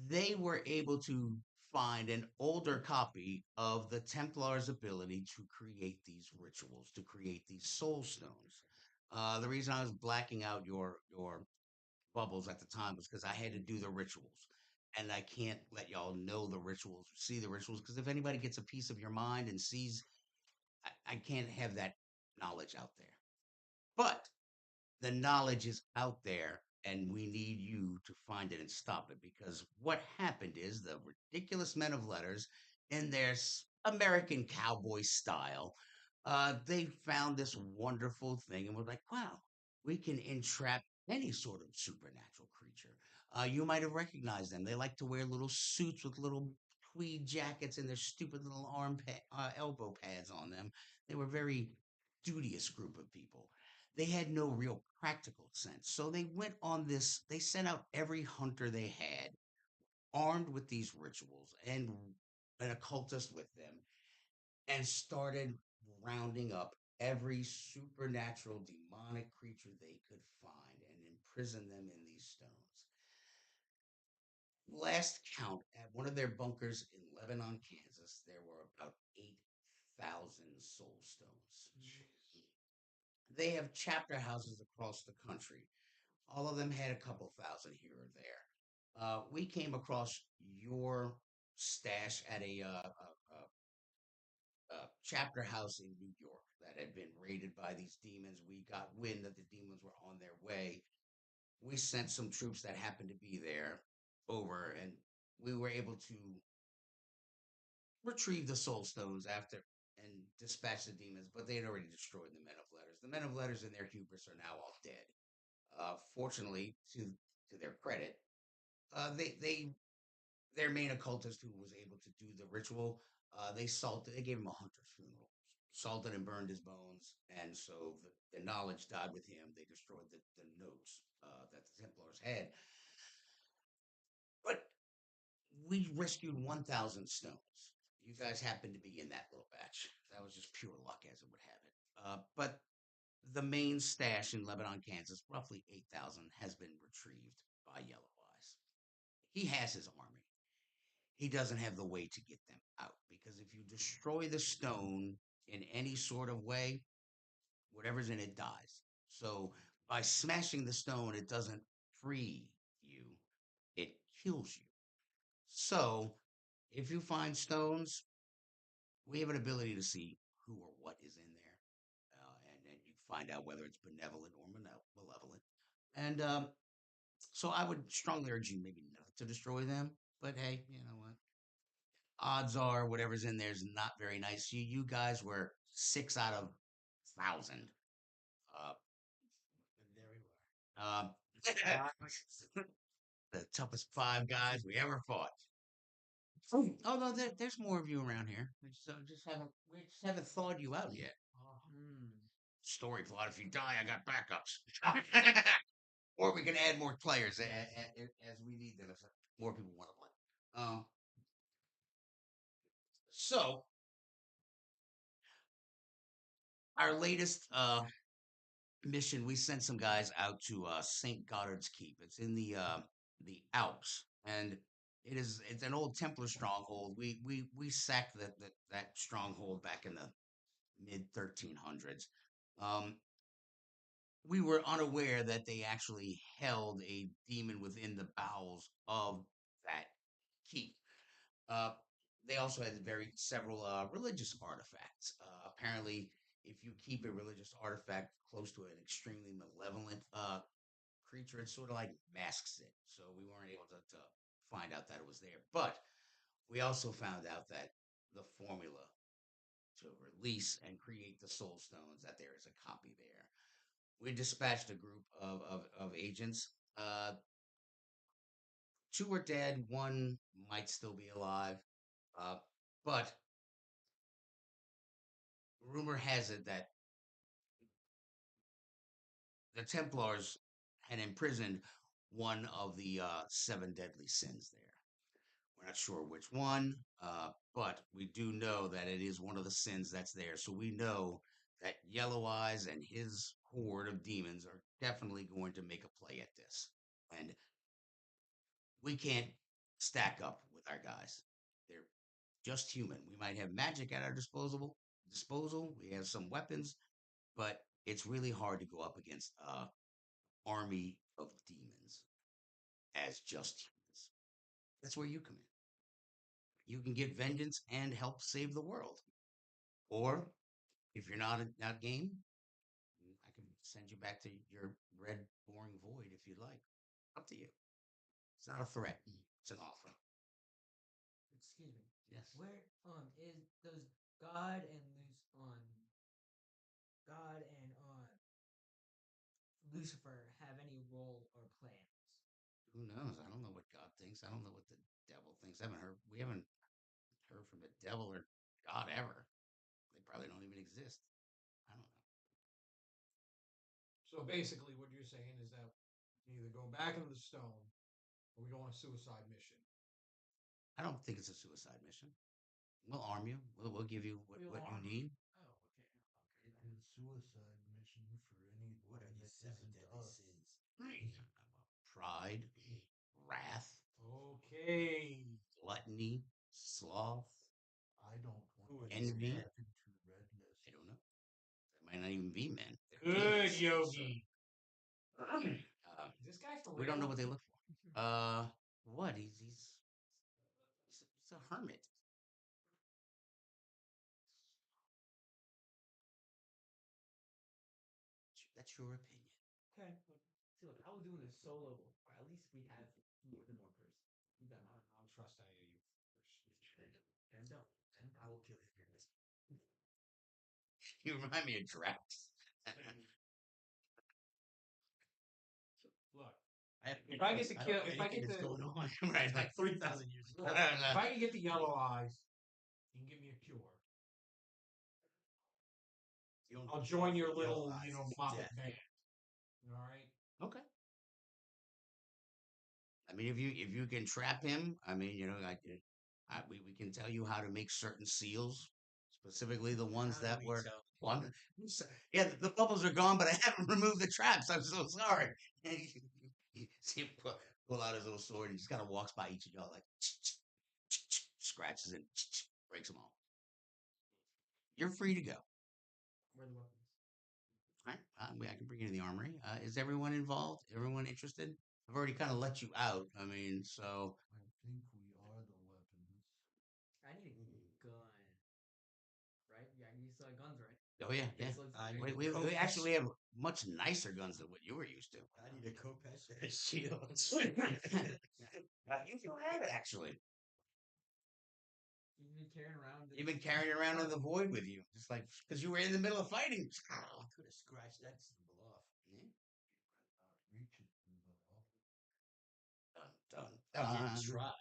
they were able to find an older copy of the Templars' ability to create these rituals, to create these soul stones. The reason I was blacking out your bubbles at the time was because I had to do the rituals. And I can't let y'all know the rituals, see the rituals, because if anybody gets a piece of your mind and sees, I can't have that knowledge out there. But the knowledge is out there, and we need you to find it and stop it. Because what happened is the ridiculous men of letters, in their American cowboy style, they found this wonderful thing and were like, wow, we can entrap any sort of supernatural creature. You might have recognized them. They like to wear little suits with little tweed jackets and their stupid little elbow pads on them. They were very studious group of people. They had no real practical sense. So they went on this, they sent out every hunter they had, armed with these rituals and an occultist with them, and started rounding up every supernatural demonic creature they could find and imprison them in these stones. Last count at one of their bunkers in Lebanon, Kansas, there were about 8,000 soul stones. They have chapter houses across the country. All of them had a couple thousand here or there. We came across your stash at a chapter house in New York that had been raided by these demons. We got wind that the demons were on their way. We sent some troops that happened to be there over, and we were able to retrieve the soul stones after and dispatch the demons, but they had already destroyed the men of letters. The men of letters and their hubris are now all dead. Fortunately, to their credit, they their main occultist who was able to do the ritual, they gave him a hunter's funeral, salted and burned his bones, and so the knowledge died with him. They destroyed the notes that the Templars had, but we rescued 1,000 stones. You guys happened to be in that little batch. That was just pure luck, as it would have it. But the main stash in Lebanon, Kansas, roughly 8,000, has been retrieved by Yellow Eyes. He has his army. He doesn't have the way to get them out because if you destroy the stone in any sort of way, whatever's in it dies. So by smashing the stone, it doesn't free you, it kills you. So if you find stones, we have an ability to see who or what is in there. And then you find out whether it's benevolent or malevolent. And so I would strongly urge you maybe not to destroy them. But hey, you know what? Odds are whatever's in there is not very nice. You guys were 6 out of 1,000. Uh, there we were. The toughest five guys we ever fought. Oh no, there's more of you around here. We just haven't thawed you out yet. Hmm. Story plot: if you die, I got backups. Or we can add more players as we need them if more people want to play. So our latest mission, we sent some guys out to St. Goddard's Keep. It's in the Alps, and it's an old Templar stronghold. We sacked that stronghold back in the mid 1300s. Um, we were unaware that they actually held a demon within the bowels of that keep. Uh, they also had very several religious artifacts. Apparently, if you keep a religious artifact close to an extremely malevolent creature, it sort of like masks it. So we weren't able to find out that it was there. But we also found out that the formula to release and create the soul stones, that there is a copy there. We dispatched a group of agents. Two are dead, one might still be alive. Uh, but rumor has it that the Templars had imprisoned one of the seven deadly sins there. We're not sure which one, but we do know that it is one of the sins that's there. So we know that Yellow Eyes and his horde of demons are definitely going to make a play at this. And we can't stack up with our guys. They're just human. We might have magic at our disposal. We have some weapons, but it's really hard to go up against army of demons as just humans. That's where you come in. You can get vengeance and help save the world. Or if you're not game, I can send you back to your red boring void if you'd like. Up to you. It's not a threat. It's an offer. Excuse me. Yes. Where is does God and God and Lucifer have any role or plans? Who knows? I don't know what God thinks. I don't know what the devil thinks. We haven't heard from the devil or God ever. They probably don't even exist. I don't know. So basically, what you're saying is that you either go back into the stone or we go on a suicide mission. I don't think it's a suicide mission. We'll arm you. We'll give you what We'll you arm- need. Oh, okay. It's a suicide mission for anyone What are these that seven isn't deadly us. sins? Pride, wrath, Okay. Gluttony, sloth. I don't want to Envy. get into red list. I don't know. That might not even be men. They're Good, kids. Yogi. Is this guy for We real? don't know what they look for. What? He's a hermit. That's your opinion. Okay. See, look, I was doing this solo. At least we have more than one person. You got I don't trust any of you. and don't. And I will kill you. You remind me of Drax. Look, I if I get to kill, if I anything get that's the, going on. Right. It's like 3,000 years ago. if I can get the yellow eyes, you can give me a cure. I'll join your little, Muppet band. All right. Okay. I mean, if you can trap him, I mean, we can tell you how to make certain seals, specifically the ones How do that we were. tell? Well, yeah, the bubbles are gone, but I haven't removed the traps. I'm so sorry. You see him pull out his little sword, and he just kind of walks by each of y'all like scratches and breaks them all. You're free to go. Where are the weapons? All right, I can bring you to the armory. Is everyone involved? Everyone interested? I've already kind of let you out. I mean, so I think we are the weapons. I need a gun. Right? Yeah, you still have guns, right? oh yeah, yeah. So I it's- need We, a we Copex. actually have much nicer guns than what you were used to. I need a Copex and a shield. You can have it actually. you've been carrying around. You've been carrying around in the void with you, just like because you were in the middle of fighting. I could have scratched that symbol off. Reach it through the off. Dun, I dun, didn't try.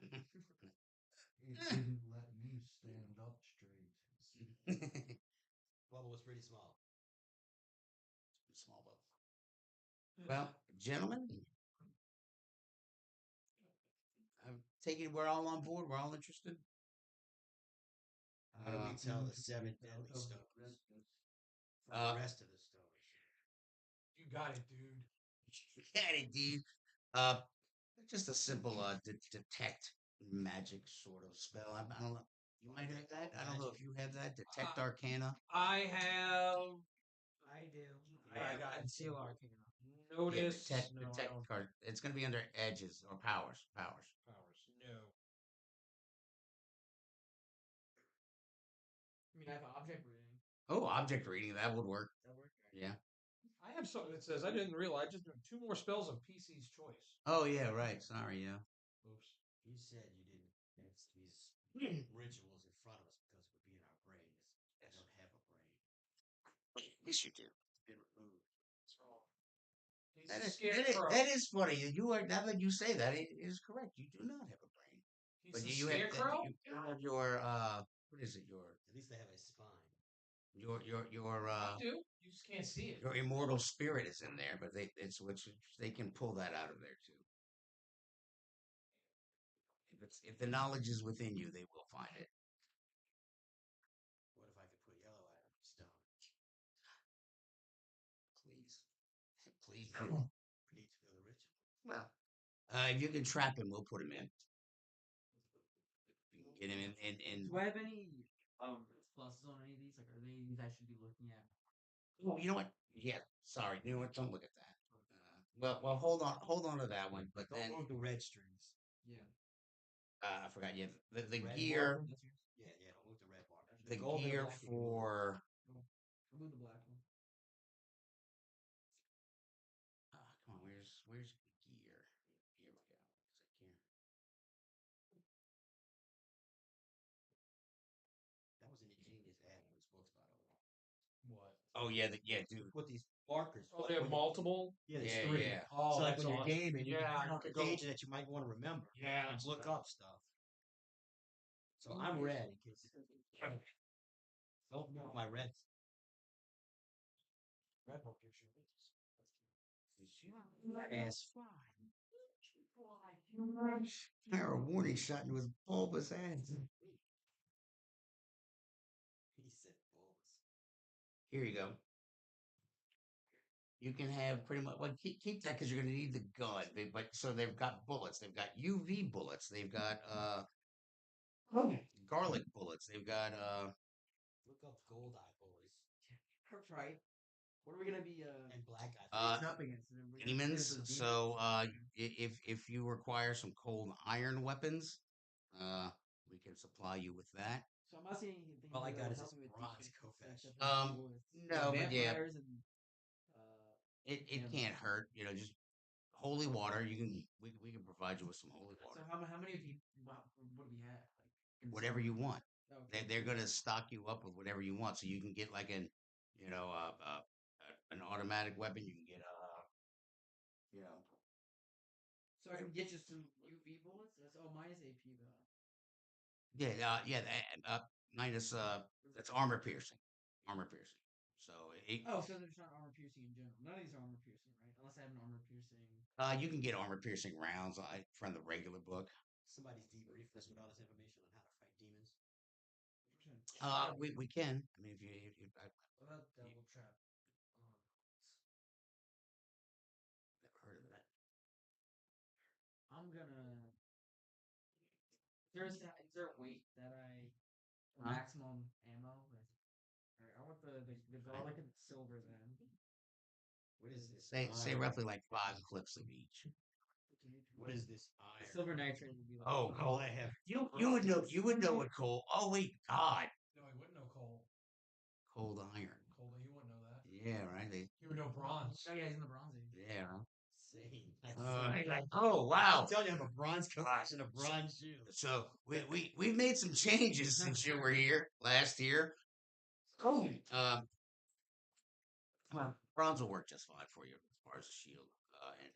It didn't let me stand up straight. Bubble was pretty small. Small bubble. Well, gentlemen, I'm taking we're all on board. We're all interested. How do we tell the To seven get out deadly of stones red list. from Uh, the rest of the stones? You got it, dude. Yeah, indeed. Just a simple detect magic sort of spell. I don't know. You might have that. I don't know if you have that. Detect Arcana. I have. I do. I got Seal Arcana. Yeah, Notice. detect No, I detect don't. card. It's going to be under edges or powers. Powers. Powers. No. I mean, I have object reading. Oh, object reading. That would work. Does that work? Yeah. I have something that says I didn't realize just doing 2 more spells of PC's choice. Oh yeah. Right. Sorry. Yeah. Oops. You said you didn't have these rituals in front of us because it would be in our brains. I don't have a brain. Yes, you do. It's been removed. He's That a is, scarecrow. that is funny. You are now that you say that, it is correct. You do not have a brain. He's But a you have scarecrow. you have your what is it? At least I have a spine. Your You do. You just can't see it. your immortal spirit is in there, but they can pull that out of there too. If the knowledge is within you, they will find it. What if I could put yellow out of stone? Please, please. We need to feel the ritual. Well, if you can trap him, we'll put him in. You can get him in. Do I have any pluses on any of these? Like, are they things I should be looking at? Oh, you know what? Yeah, sorry. You know what? Don't look at that. Well, hold on to that one. But Don't then move the red strings. Yeah. I forgot. Yeah, the Red gear, marker? That's yours. Yeah, don't move the red marker. the gold and gear black you can move. for. Remove the black one. Come on, where's gear? Here we go. Is it gear? That was an ingenious ad in those books, by the way. What? Oh yeah, yeah, dude. Put these markers. Oh, they have multiple. Yeah, there's Yeah, 3. yeah. Oh, so like that's when you're awesome. gaming, you Yeah, can I find out the could go- danger that you might want to remember. Yeah. And that's look right. up stuff. So I'm red in case. Don't move my red. Red book gives you these. Ass fly. Fire a warning shot into his bulbous ass. He said bulbous. Here you go. You can have pretty much, well, keep that because you're going to need the gun. But so they've got bullets. They've got UV bullets. They've got garlic bullets. They've got Look up gold eye boys Right. What are we gonna be and black eye. uh up against? We're gonna demons. those So Okay. if you require some cold iron weapons, uh, we can supply you with that. So I'm not seeing anything All I here that got would is help this me with bronze defense, Kopesh. except for people with No, but yeah, vampires and uh, it and can't hurt. You know, just holy water. You can we can provide you with some holy so water, how many of you? What do we have? Like whatever you want. Okay, They're cool. gonna stock you up with whatever you want, so you can get like you know an automatic weapon. You can get you know So I can get you some UV bullets. That's minus AP though. yeah minus that's armor piercing, armor piercing. So Oh, so there's not armor piercing in general. None of these are armor piercing, right? Unless I have an armor piercing. you can get armor piercing rounds from the regular book. Somebody's debriefed us with all this information on how to fight demons. We can. I mean, if What about double trap? never heard of that. I'm gonna. Is there a weight that I maximum ammo? Alright, I want the garlic and silver then. What is this? Say iron? roughly like 5 clips of each. What is this iron? Silver nitrate would be like. Oh, All I have. you would know what cold. Oh wait, God, No, he wouldn't know coal. cold iron. Coal, he wouldn't know that. Yeah, right. He would know bronze. Oh yeah, he's in the bronze age. Yeah. Insane. Oh wow. I'm telling you, I have a bronze Kopesh and a bronze shield. So we made some changes since you were here last year. Oh, well, bronze will work just fine for you as far as a shield. And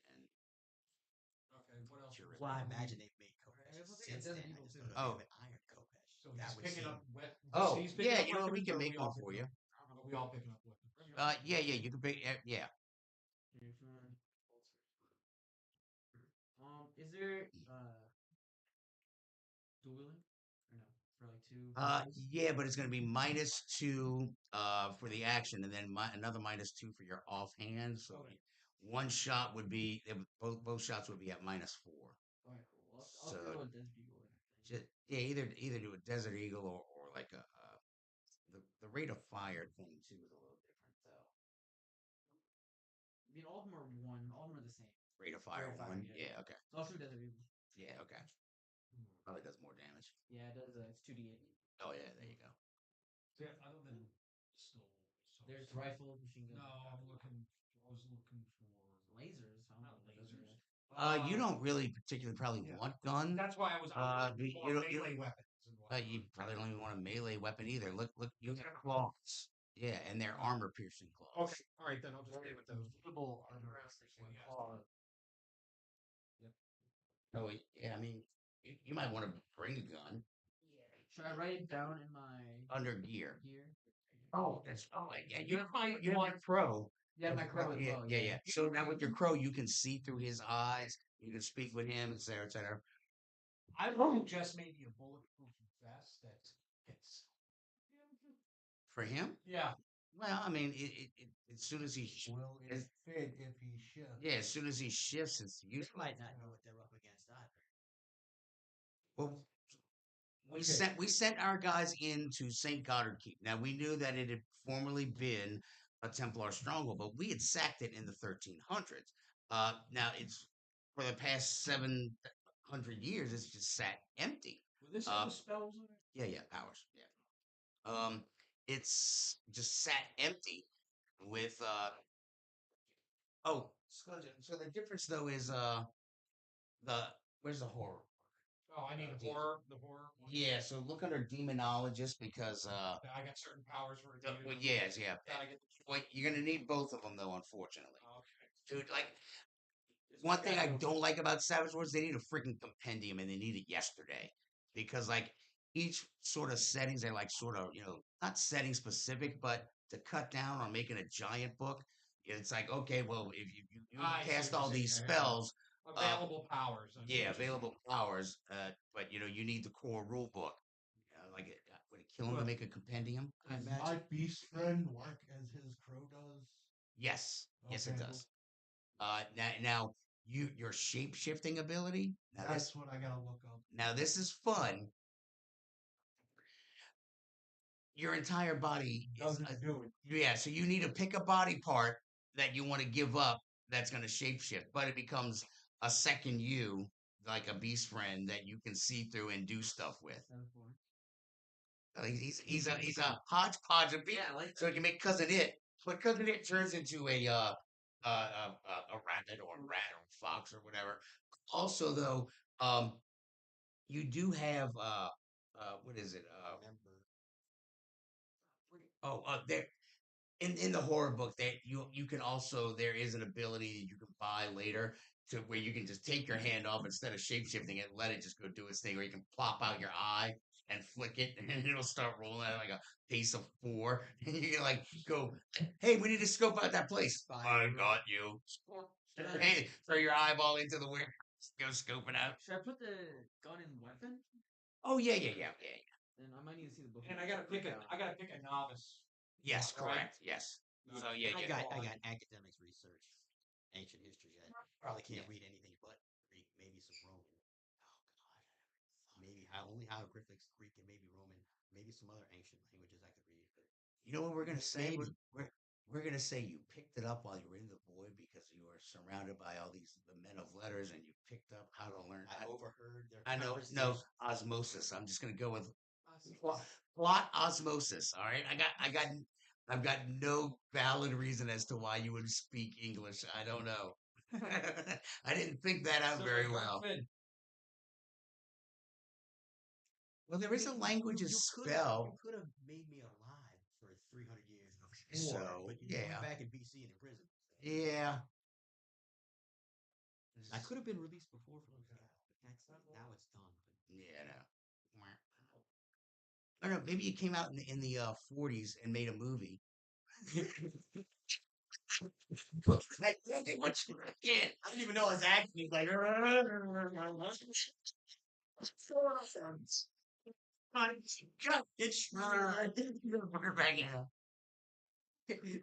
Okay, what else? Sure. Well, I imagine they've made Alright, Kopeshes let's look at since Desert then. I Eagle just too. don't know if Oh. they have an iron Kopesh. So That he's would picking seem. up weapons. Oh, He's picking yeah, up you know, we weapons, can or make all one for picking you. up- Are we all picking up weapons? Yeah, you can pick. Yeah. Is there dueling or no for like two? Yeah, but it's going to be -2 for the action, and then another -2 for your offhand. So Okay. one shot would be both shots would be at -4. Alright, cool. I'll So throw a Desert Eagle in. yeah, either do a Desert Eagle or like the rate of fire thing too is a little different though. I mean, all of them are one. All of them are the same. Rate of fire Rate of fire, one. yeah. Yeah, okay. So I'll shoot Desert Eagle. Yeah, okay. Probably does more damage. Yeah, it does. It's 2d8. Oh yeah, there you go. So yeah, other than still. There's rifle, machine gun. No, I was looking for Lasers. I don't know lasers. You don't really particularly probably yeah. want guns. That's why I was. You don't. Melee weapons. And whatnot. You probably don't even want a melee weapon either. Look, you got claws. Yeah, and they're armor piercing claws. Okay, all right then. I'll just stay with those. Visible armor. Yep. Oh yeah, I mean, you might want to bring a gun Should I write it down in my under gear. gear? Yeah. You want a crow. Yeah, my crow as well. Yeah. So now with your crow, you can see through his eyes. You can speak with him, etc., etc. I would just maybe a bulletproof vest that fits. For him, Yeah. well, I mean, as soon as he Will it fit if he shifts? yeah, as soon as he shifts, it's You useful. might not know what they're up against either. Well, we Okay. sent our guys into St. Goddard Keep. Now we knew that it had formerly been a Templar stronghold, but we had sacked it in the 1300s. Now it's for the past 700 years, it's just sat empty. Will this Uh, have the spells in it? Yeah, ours. Yeah. It's just sat empty with oh, so the difference though is the where's the horror? Oh, I need Yeah. the horror. one. Yeah, so look under demonologist because I got certain powers for it. well, yes, yeah. Gotta get the Well, you're gonna need both of them though, unfortunately. Okay. Dude, like one thing I don't like about Savage Wars, they need a freaking compendium and they need it yesterday. Because like each sort of settings are like sort of, not setting specific, but to cut down on making a giant book, it's like, okay, well, if you I see cast what you're all these saying. spells, Available powers. I see yeah, what you're available powers, but you need the core rule book. Like, would it kill him to make a compendium? Does my beast friend work as his crow does? Yes, yes, it Okay. does. Now your shape shifting ability. That's what I gotta look up. Now this is fun. Your entire body is Doesn't do it. yeah. So you need to pick a body part that you want to give up that's going to shapeshift, but it becomes a second you, like a beast friend that you can see through and do stuff with. 7-4. He's a hodgepodge of being. So you can make cousin it, but cousin it turns into a rabbit or a rat or a fox or whatever. Also, though, um, you do have what is it? There in the horror book that you can also there is an ability that you can buy later to where you can just take your hand off instead of shape shifting it, let it just go do its thing, or you can plop out your eye and flick it, and it'll start rolling at like a pace of 4, and you can like go, hey, we need to scope out that place. I got you. Hey, throw your eyeball into the warehouse, go scoping out. Should I put the gun in weapon? Oh yeah. Then I might need to see the book. And I gotta pick a novice. Yes, Right. correct. Yes. So yeah, I yeah. got academics research, ancient history. I probably can't read anything but Greek, maybe some Roman. Maybe Greek, and maybe Roman, maybe some other ancient languages I could read. But You know what we're gonna say? Maybe. We're gonna say you picked it up while you were in the void because you were surrounded by all these the men of letters, and you picked up how to learn. I overheard their I know, no conversations. osmosis. I'm just gonna go with plot osmosis. All right, I've got no valid reason as to why you would speak English. I don't know. I didn't think that out very well. Well, there is a language of You spell. could have made me alive for 300 years before, So, but you yeah. went back in BC and in prison. Yeah. I could have been released before from that, but now it's done. But Yeah, no. I don't know. Maybe it came out in the 40s and made a movie. I didn't even know his acting. Like,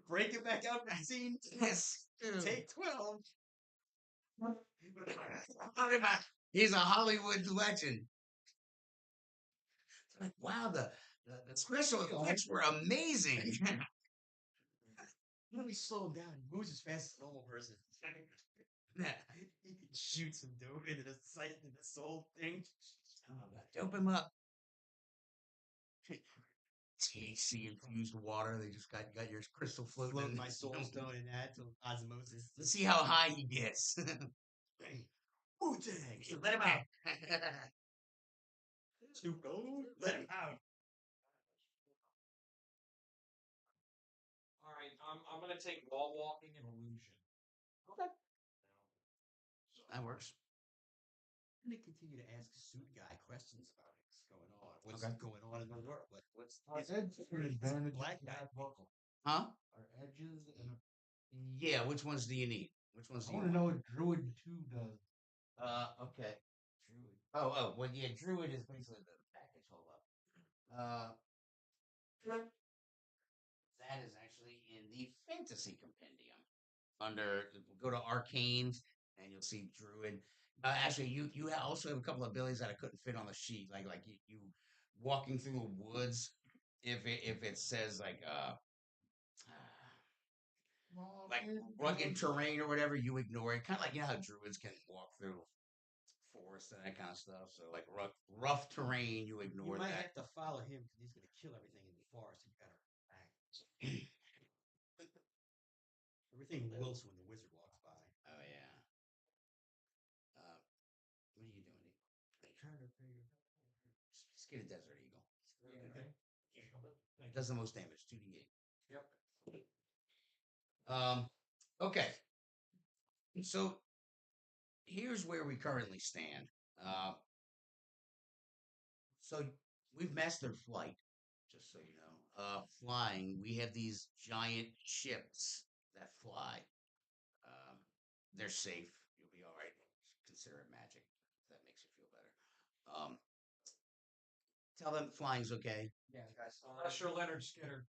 break it back out, Maxine. yes. Take 12. He's a Hollywood legend. It's like, wow, the special effects were amazing. Let me slow him down. He moves as fast as a normal person. He can shoot some dude into the sight into the soul thing. Dope him up. THC infused water. They just got your crystal floating. Float my soul stone in that to osmosis. Let's see how high he gets. Wu-Tang. Let him out. Snoop Dogg. Let him out. All right, I'm gonna take wall walking and illusion. Okay. That works. I'm gonna continue to ask suit guy questions about what's going on. What's Okay. going on in the world? What's Are edges an advantage black to guy? that buckle? Huh? Are edges and Yeah, which ones do you need? Which ones I do you want to want? know what Druid 2 does. Okay. Druid. Oh, well, yeah, Druid is basically the package. Hold up. That is actually in the Fantasy Compendium. Go to Arcane, and you'll see Druid. Actually, you also have a couple of abilities that I couldn't fit on the sheet, like you walking through the woods. If it says like rugged terrain or whatever, you ignore it. Kind of like how druids can walk through forest and that kind of stuff. So like rough terrain, you You ignore might that. have to follow him because he's gonna kill everything in the forest. You gotta act. Everything wilts when the wizard walks by. Oh yeah. What are you doing? I'm trying to figure. Just get a desert eagle. Okay. It does the most damage. 2d8. Yep. Okay. So here's where we currently stand. Uh, so we've mastered flight, just so you know. Flying, we have these giant ships that fly. Um, they're safe. You'll be all right. Consider it magic. If that makes you feel better. Tell them flying's okay. Yeah, guys. Unless you're Leonard Skinner.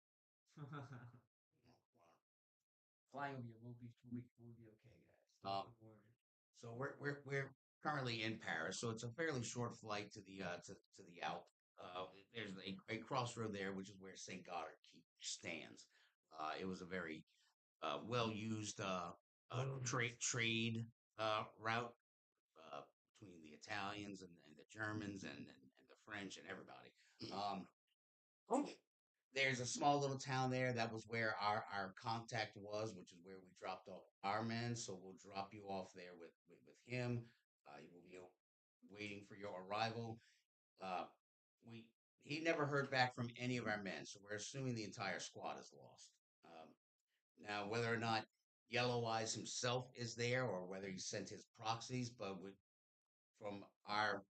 flying will be okay, guys. Um, So we're currently in Paris, so it's a fairly short flight to the Alp. There's a crossroad there, which is where Saint Gothard Keep stands. It was a very well used trade route between the Italians and the Germans and the French and everybody. Um, there's a small little town there. That was where our contact was, which is where we dropped off our men. So we'll drop you off there with him. You will be waiting for your arrival. Uh, we he never heard back from any of our men, so we're assuming the entire squad is lost. Now, whether or not Yellow Eyes himself is there, or whether he sent his proxies, but from our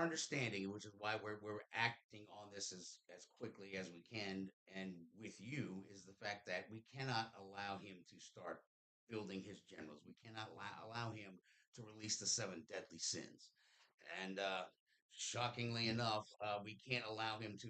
understanding, which is why we're acting on this as quickly as we can, and with you, is the fact that we cannot allow him to start building his generals. We cannot allow him to release the seven deadly sins, and shockingly enough, we can't allow him to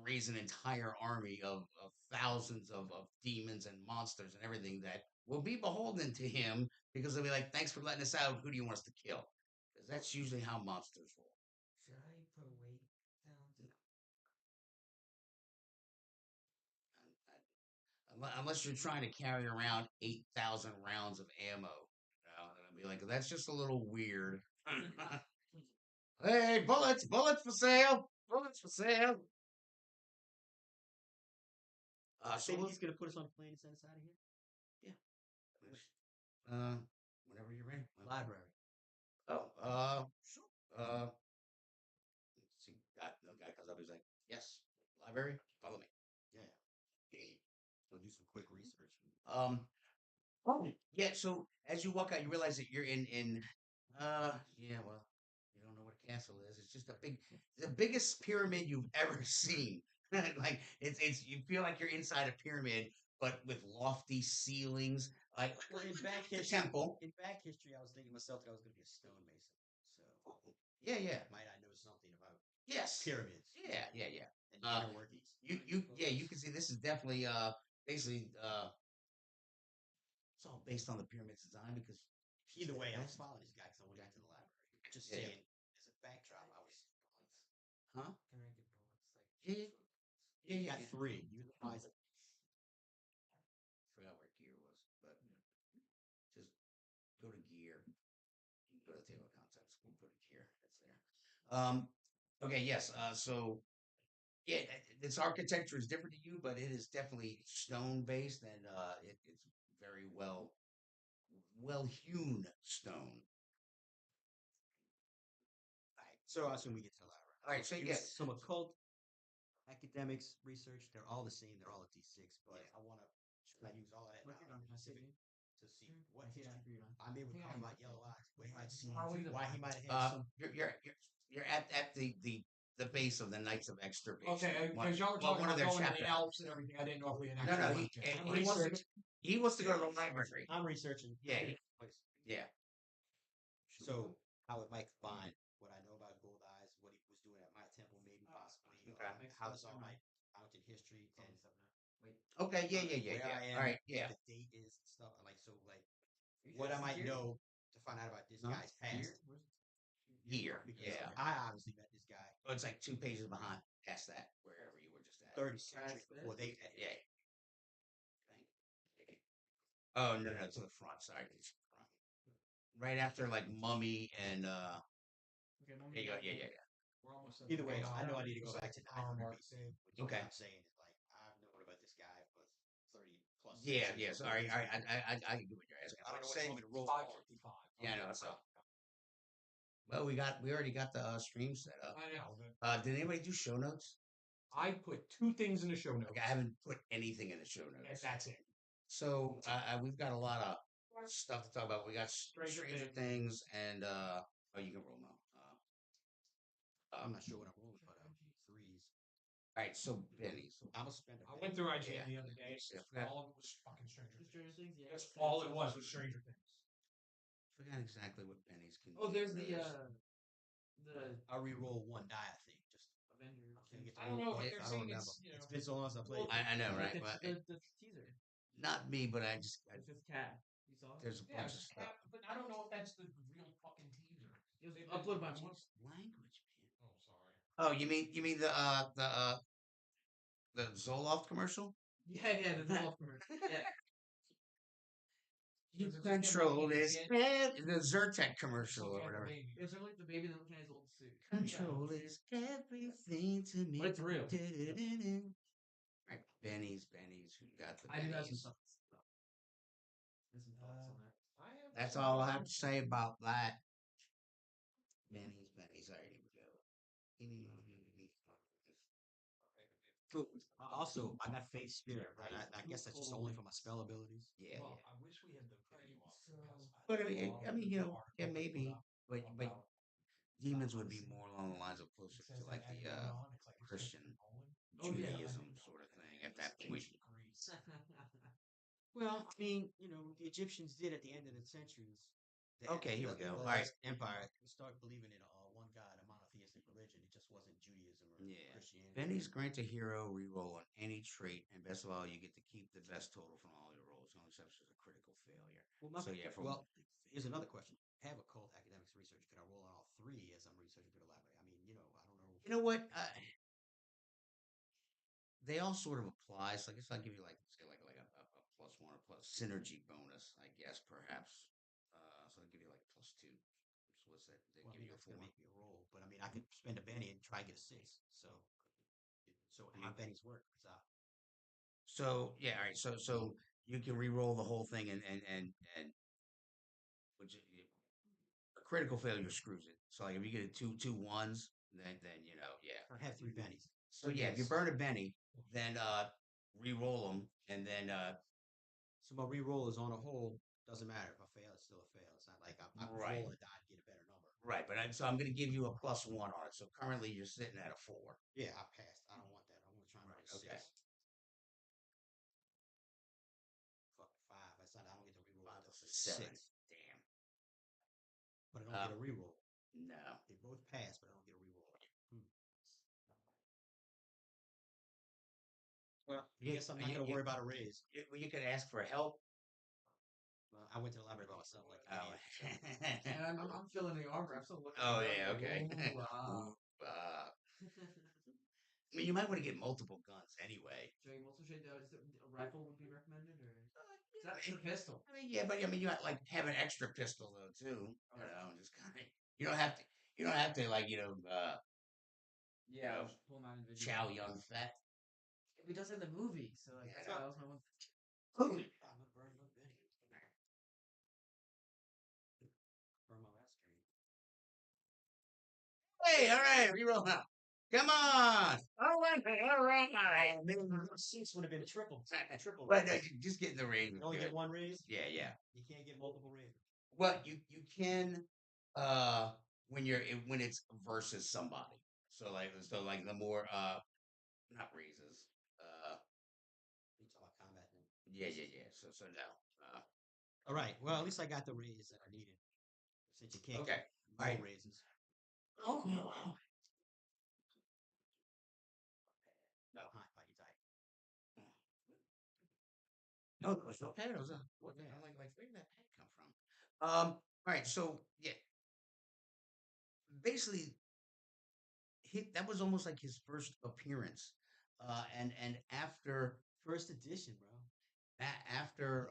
raise an entire army of thousands of demons and monsters and everything that will be beholden to him because they'll be like, "Thanks for letting us out. Who do you want us to kill?" Because that's usually how monsters roll. Should I put a weight down? Unless you're trying to carry around 8,000 rounds of ammo, and I'll be like, "That's just a little weird." Hey, bullets for sale, bullets for sale. So Maybe he's gonna put us on a plane and send us out of here. Whenever you're ready. Library. Oh, sure. Let's see, the guy comes up. He's like, "Yes, library. Follow me." Yeah. We'll do some quick research. Yeah. So as you walk out, you realize that you're in. Yeah. Well, you don't know what a castle is. It's just the biggest pyramid you've ever seen. Like it's you feel like you're inside a pyramid, but with lofty ceilings. Like Well, in back the history, temple. in back history, I was thinking myself that I was going to be a stonemason. So Yeah. might I know something about Yes. pyramids Yeah. and inner workings? You can see this is definitely basically it's all based on the pyramid's design because Either way, I was following this guy because I went back to the library. Just Yeah. saying, as a backdrop, I was. Huh? Can I get bullets? Like, Yeah. You got three. You advise it. Forgot where gear was, but just go to gear. Go to the table of contents. We'll go to gear. It's there. Okay. Yes. So yeah, its architecture is different to you, but it is definitely stone based, and it's very well hewn stone. Alright, so I assume we get to the library. All right. So Use yeah. some occult academics research. They're all the same. They're all a D6, but I want to try to use all that Look, knowledge I see specific you. to see what I see that. history I'm able to Yeah, call I about got Yellow that. Eyes. Where he might see Probably the why he back. might have had some. You're at the base of the Knights of Extirpation. Okay, One- because y'all were well, talking one of about their going to the chapters. Alps and everything. I didn't know if we had No, actually no, went yet. he wants to go to the library. I'm researching. Yeah, Place. yeah. So how it might combine what I know about Gold Eyes, what he was doing at my temple, maybe possibly, Okay. how this all might count in history, and Wait. Okay, yeah. where I am, All right, what yeah. the date is, and stuff like so, like what I might know to find out about this Huh? guy's past. Here, Because yeah. I obviously met this guy Oh, it's like 2 pages behind, past that, wherever you were just at. 30 centuries before they met. Yeah. Oh no, to the front. Sorry, to the front. Right after like Mummy and Okay, there you go. Yeah. We're almost at Either the way, hour. I know I need to go back to Hour 900 mark. BC. Which Okay. What I'm saying is like I've known about this guy for 30 plus. Yeah. centuries Sorry, before all right. this. I can do what you're asking. I don't know what you want me to roll. 5:55. Yeah, I know. So, well, we already got the stream set up. I know. Did anybody do show notes? I put 2 things in the show notes. Like I haven't put anything in the show And notes. that's it. So we've got a lot of stuff to talk about. We got Stranger Things and oh, you can roll now. I'm not sure what I'm rolling, but threes. All right, so Benny. So I'm gonna spend a I went through IGN Yeah. the other day. Yeah. All of it was fucking Stranger Things. Stranger Things, yeah. That's all it was Stranger Things. forgot exactly what Benny's can. Oh, there's the I'll re-roll one die. I think just Avengers. can get I don't know, but Yeah, they're I don't saying remember. it's, It's been so long since I played. I know, right? The, But the teaser. Not me, but I just It's just cat. You saw it? there's a Yeah, bunch of it's stuff. but I don't know if that's the real fucking teaser. It was They- uploaded by they- one. Language, man. Oh, sorry. Oh, you mean the Zoloft commercial? Yeah, the Zoloft commercial. Yeah. You Does it just have, like, control the this kid? the Zyrtec commercial Looking or at the whatever. baby. It was like the baby that looking at his old suit. Control is everything to me. But it's real. Right, Benny's. Who got the I do have some Benny's? stuff. There's some thoughts on that. I have That's some all I other have to say about that. Benny's. All right, here we go. Cool. Also, I got Faith Spirit, right? I guess that's just only for my spell abilities. Yeah, Well, yeah. I wish we had the video up because But love I mean, the you know, article yeah, they put maybe. up But about demons not would be listening. more along the lines of closer It to says like that the Agron, it's like you're supposed Christian to be rolling. Oh, yeah. Judaism sort of thing at that point. Greece. Well, I mean, the Egyptians did at the end of the centuries. Okay, here we go. The All right. last empire start believing in one God, a monotheistic religion. It just wasn't Judaism or Yeah. Christianity. Benny's grant a hero reroll on any trait, and best of all, you get to keep the best total from all your rolls. The only exception is a critical failure. So yeah, Here's another question. I have occult academics research. Could I roll on all three as I'm researching through the library? I mean, I don't know. you know what? They all sort of apply. So I guess I'll give you like say like a plus one or plus synergy bonus, I guess perhaps. So I'll give you like plus two. So what's that? They Well, I give mean, you a that's gonna four. make me roll, but I mean, I could spend a Benny and try to get a 6. So how Bennies work? So yeah, all right. So you can re-roll the whole thing, and which a critical failure screws it. So like if you get a two ones, then yeah. I have 3 Bennies. So yeah, if you burn a Benny, then re-roll them, and then So my re-roll is on a whole. Doesn't matter if I fail; it's still a fail. It's not like I Right. roll a die to get a better number. right. But I'm going to give you a plus one on it. So currently you're sitting at a four. Yeah, I passed. I don't want that. I want to try and Right, roll a 6. okay. Fuck 5. That's not. I don't get to re-roll. Wow, that's a It's seven. 6, Damn. but I don't get a re-roll. No. They both pass, but I don't get a re-roll. Well, I guess I'm not going to worry about a raise. You could ask for help. I went to the library by myself, like Oh. And I'm feeling the armor. I'm still looking. Oh it up, yeah. like, Okay. ooh, wow. I mean, you might want to get multiple guns anyway. So you also should is it, a rifle would be recommended, or is that your pistol? I mean, yeah, but I mean, you got like have an extra pistol though too. Just kind of. You don't have to. You don't have to like Yeah, know, pull them out in video. chow young fat. He does it in the movie, so like Yeah. that was my one. I'm gonna burn my Benny. Burn my last game. Hey, all right, reroll now. Come on. All right. Maybe 6 would have been a triple. Triple. But just getting the raise. You only get one raise. Yeah. You can't get multiple raises. Well, you can when it's versus somebody. So like the more not raises. You talk about combat then. Yeah. So no. All right. Well, at least I got the raise that I needed. Since you can't Okay. get All more right. raises. Oh. No, hi, you die. No, it was okay. It was what the hell? Like where did that pet come from? All right. So yeah, basically, that was almost like his first appearance. And after First edition, bro. after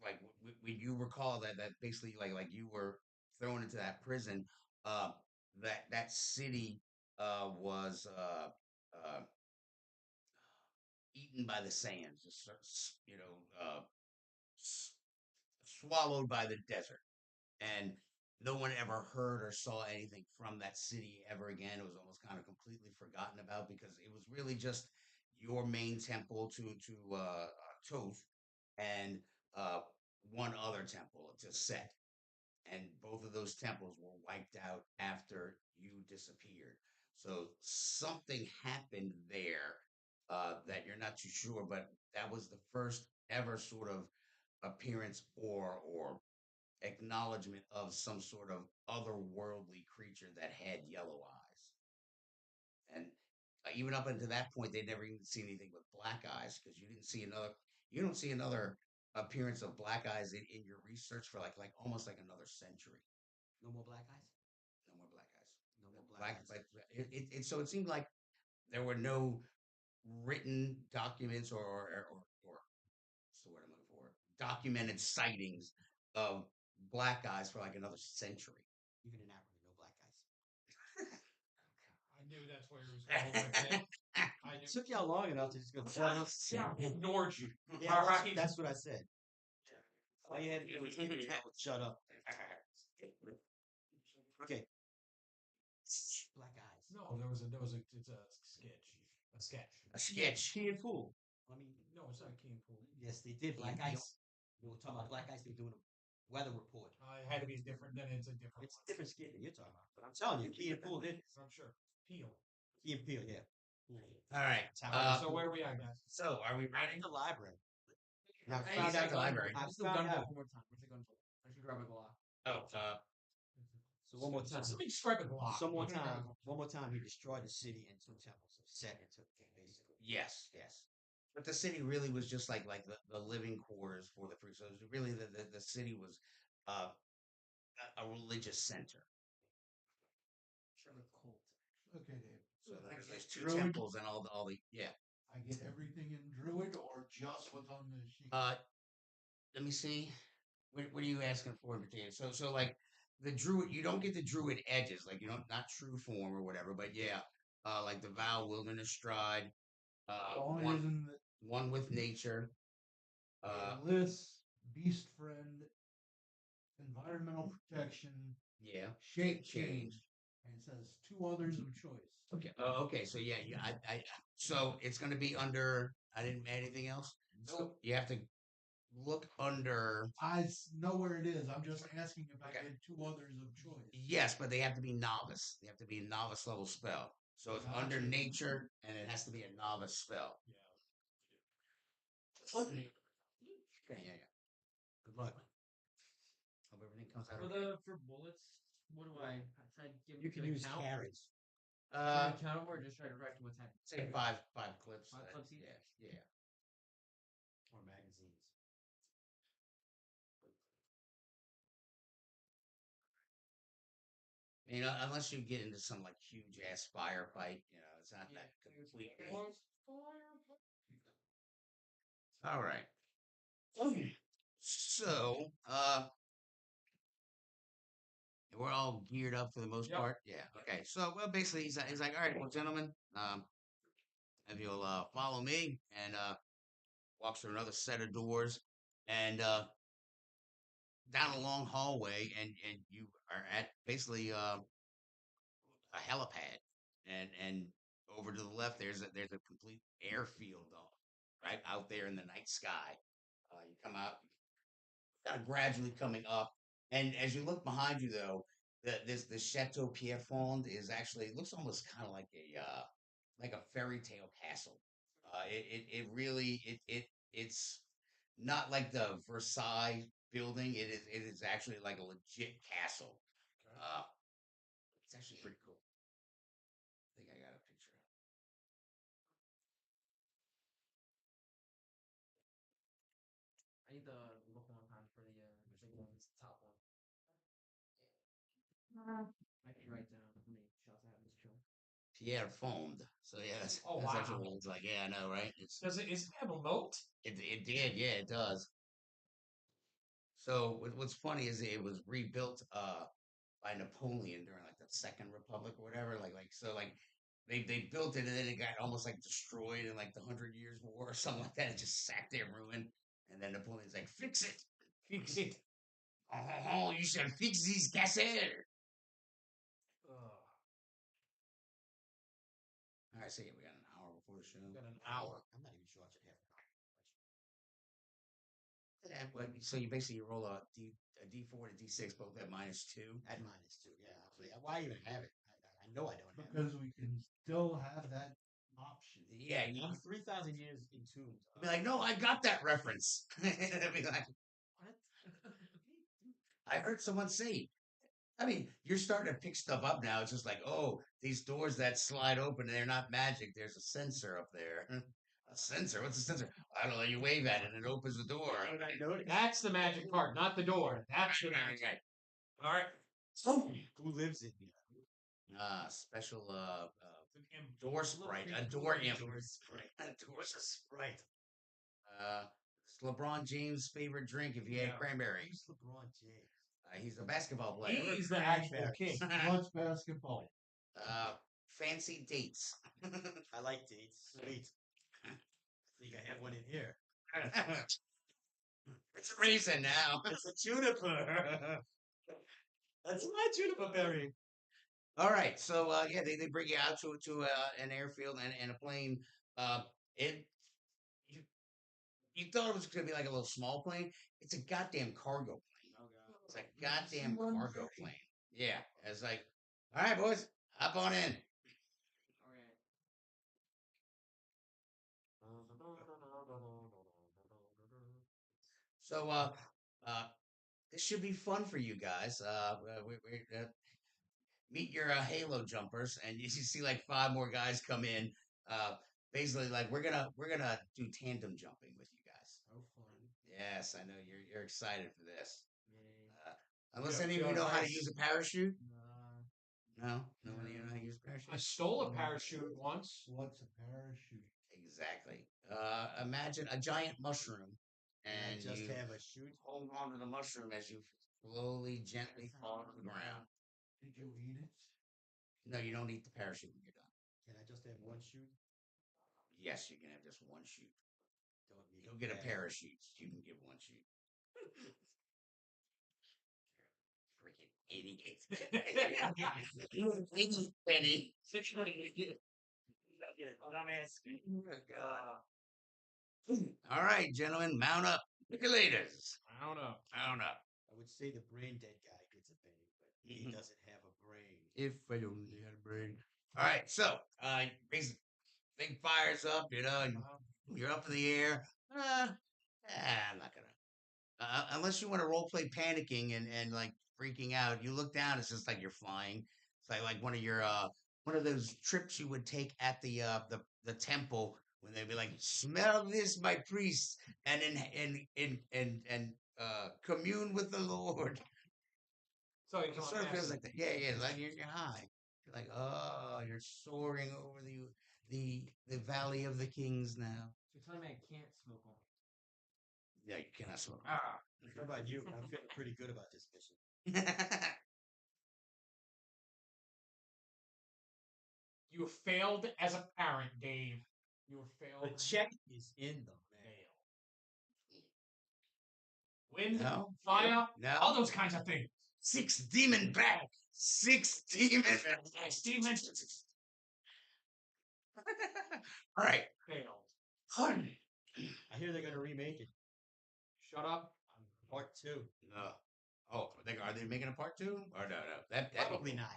like when you recall that basically like you were thrown into that prison, uh, that city was eaten by the sands, just swallowed by the desert, and no one ever heard or saw anything from that city ever again. It was almost kind of completely forgotten about because it was really just your main temple to Toth and uh, one other temple to Set, and both of those temples were wiped out after you disappeared. So something happened there that you're not too sure, but that was the first ever sort of appearance or acknowledgement of some sort of otherworldly creature that had yellow eyes. And even up until that point, they'd never even seen anything with black eyes because you don't see another appearance of black eyes in your research for like almost like another century. No more black eyes. No more black eyes. No more black eyes. But so it seemed like there were no written documents or what's the word I'm looking for? Documented sightings of black eyes for like another century. Even in Africa, no black eyes. I knew that's where he was going with it. I It knew. took y'all long enough to just go. Ignored you. Yeah, All right. that's what I said. All you had to do was shut up. Okay. Black eyes. No, it's a sketch. A sketch. A sketch. Key and Pool. I mean, No, it's not a Key and Pool. yes, they did. Black Key and eyes. We were talking about black eyes. They're doing a weather report. It had to be different. Then it's a different It's one. a different skit that you're talking about. But I'm telling you, Key and Pool did. I'm sure. Peel. Key and Peel, yeah. All right. So where are we at, guys? So are we In ready? the library. Now, Hey, he's at the library. I What's the found gun out. book one more time? Where's the gun book? I should grab a Glock. Oh, So one more time. Somebody describe a Glock. One more time, he destroyed the city and two temples. Set and took basically. yes. But the city really was just like the living quarters for the free. So it was really the city was uh, a religious center. Sure, a cult. Okay, Dave. So there's two Druid? temples and all the yeah. I get everything in Druid or just what's on the sheet? Let me see. What are you asking for in particular? So like the druid, you don't get the druid edges, like you don't not true form or whatever. But yeah, like the vow, wilderness stride, The only one reason that one with nature. lists beast friend, environmental protection, Yeah. shape change, and it says two others of choice. Okay. Okay. So yeah, so it's going to be under. I didn't add anything else. Nope. You have to look under. I know where it is. I'm just asking if I Okay. get two others of choice. Yes, but they have to be novice. They have to be a novice level spell. So it's under Gotcha. nature, and it has to be a novice spell. Okay. Yeah. Good luck. Hope everything comes out. For Okay. for bullets, what do I try to give? You can use count? carrots. Try to count them or just try to write what's happening? Say five clips. 5 clips each? Yeah. Or magazines. You know, unless you get into some like huge ass firefight, it's not that complete. All right. Okay. So, we're all geared up for the most Yep. part. Yeah. Okay. So, well, basically, he's like, all right, well, gentlemen, if you'll follow me, and walks through another set of doors, and down a long hallway, and you are at basically a helipad, and over to the left there's a complete airfield right out there in the night sky. You come out, kind of gradually coming up, and as you look behind you, though, the Chateau Pierrefonds is actually, it looks almost kind of like a fairy tale castle. It really it's not like the Versailles building. It is actually like a legit castle. Uh, it's actually pretty cool. I think I got a picture. I need the look one time for the big one. It's the top one. I can write down how many shots I have in this show. Pierre Fond. So yeah, that's, Oh, that's wow. actually what it looks like. Yeah, I know, right? It's Does it have a moat? it did, yeah, it does. So what's funny is it was rebuilt by Napoleon during like the Second Republic or whatever. Like they built it and then it got almost like destroyed in like the 100 Years' War or something like that. It just sat there ruined. And then Napoleon's like, fix it. Fix it. Oh, you shall fix this castle. All right, so yeah, we got an hour before the show. Got an hour. I'm not even sure I should have an hour. Yeah, so you basically roll a D4 to D6, both at -2. At -2, yeah. Why even have it? I know I don't have it. Because we can still have that option. Yeah, you I'm 3,000 years entombed. be like, no, I got that reference. I'd be like, What? I heard someone say I mean, you're starting to pick stuff up now. It's just like, oh, these doors that slide open, they're not magic. There's a sensor up there. A sensor? What's a sensor? I don't know. You wave at it and it opens the door. I noticed. That's the magic part, not the door. That's the magic. All right. Who lives in here? Special door sprite. A door imp. Door sprite. A door Sprite. It's LeBron James' favorite drink if he had cranberries. Who's LeBron James? He's a basketball player. He's the actual king. Watch basketball. Fancy dates. I like dates. Sweet. I think I have one in here. It's a reason now. It's a juniper. That's my juniper berry. All right, so yeah, they bring you out to an airfield and a plane. It you, you thought it was going to be like a little small plane. It's a goddamn cargo plane. Oh god. It's a goddamn cargo plane. Yeah, it's like, all right, boys, hop on in. So this should be fun for you guys. Meet your Halo jumpers, and you see like 5 more guys come in. Basically, like we're gonna do tandem jumping with you guys. Oh fun. Yes, I know you're excited for this. Yay. Unless Yeah, any of you yeah, know how to nice. use a parachute. Nah. No, no one of you know how to use a I parachute. stole a parachute once. What's a parachute? Exactly. Imagine a giant mushroom, And I and just you have a shoot. hold on to the mushroom as you slowly, gently fall to the ground. Did you eat it? No, you don't eat the parachute when you're done. Can I just have one shoot? Yes, you can have just one shoot. Don't need You'll get a that. parachute. You can give one shoot. Freaking idiot. Idiot, Penny. All right, gentlemen, mount up. Nicolators. I don't know. Mount up. I would say the brain dead guy gets a penny, but he Mhm. doesn't have a brain. If I only had a brain. All right, so thing fires up, and you're up in the air. I'm not gonna. Unless you want to role play panicking and like freaking out, you look down. It's just like you're flying. It's like one of your one of those trips you would take at the temple when they'd be like, "Smell this, my priest," and commune with the Lord. So you It come sort of on feels acid. like that. Yeah, yeah. Like you're high. You're like, oh, you're soaring over the valley of the kings now. So you're telling me I can't smoke on. Yeah, you cannot smoke. Ah, How about you? I'm feeling pretty good about this mission. you failed as a parent, Dave. You were The failed. check is in the mail. Wind, No, fire, no. all those kinds of things. 6 demon back. 6 demon. Steven All right. failed. Honey. I hear they're gonna remake it. Shut up. Part 2. No. Oh, are they making a part 2? Or no. That Probably not.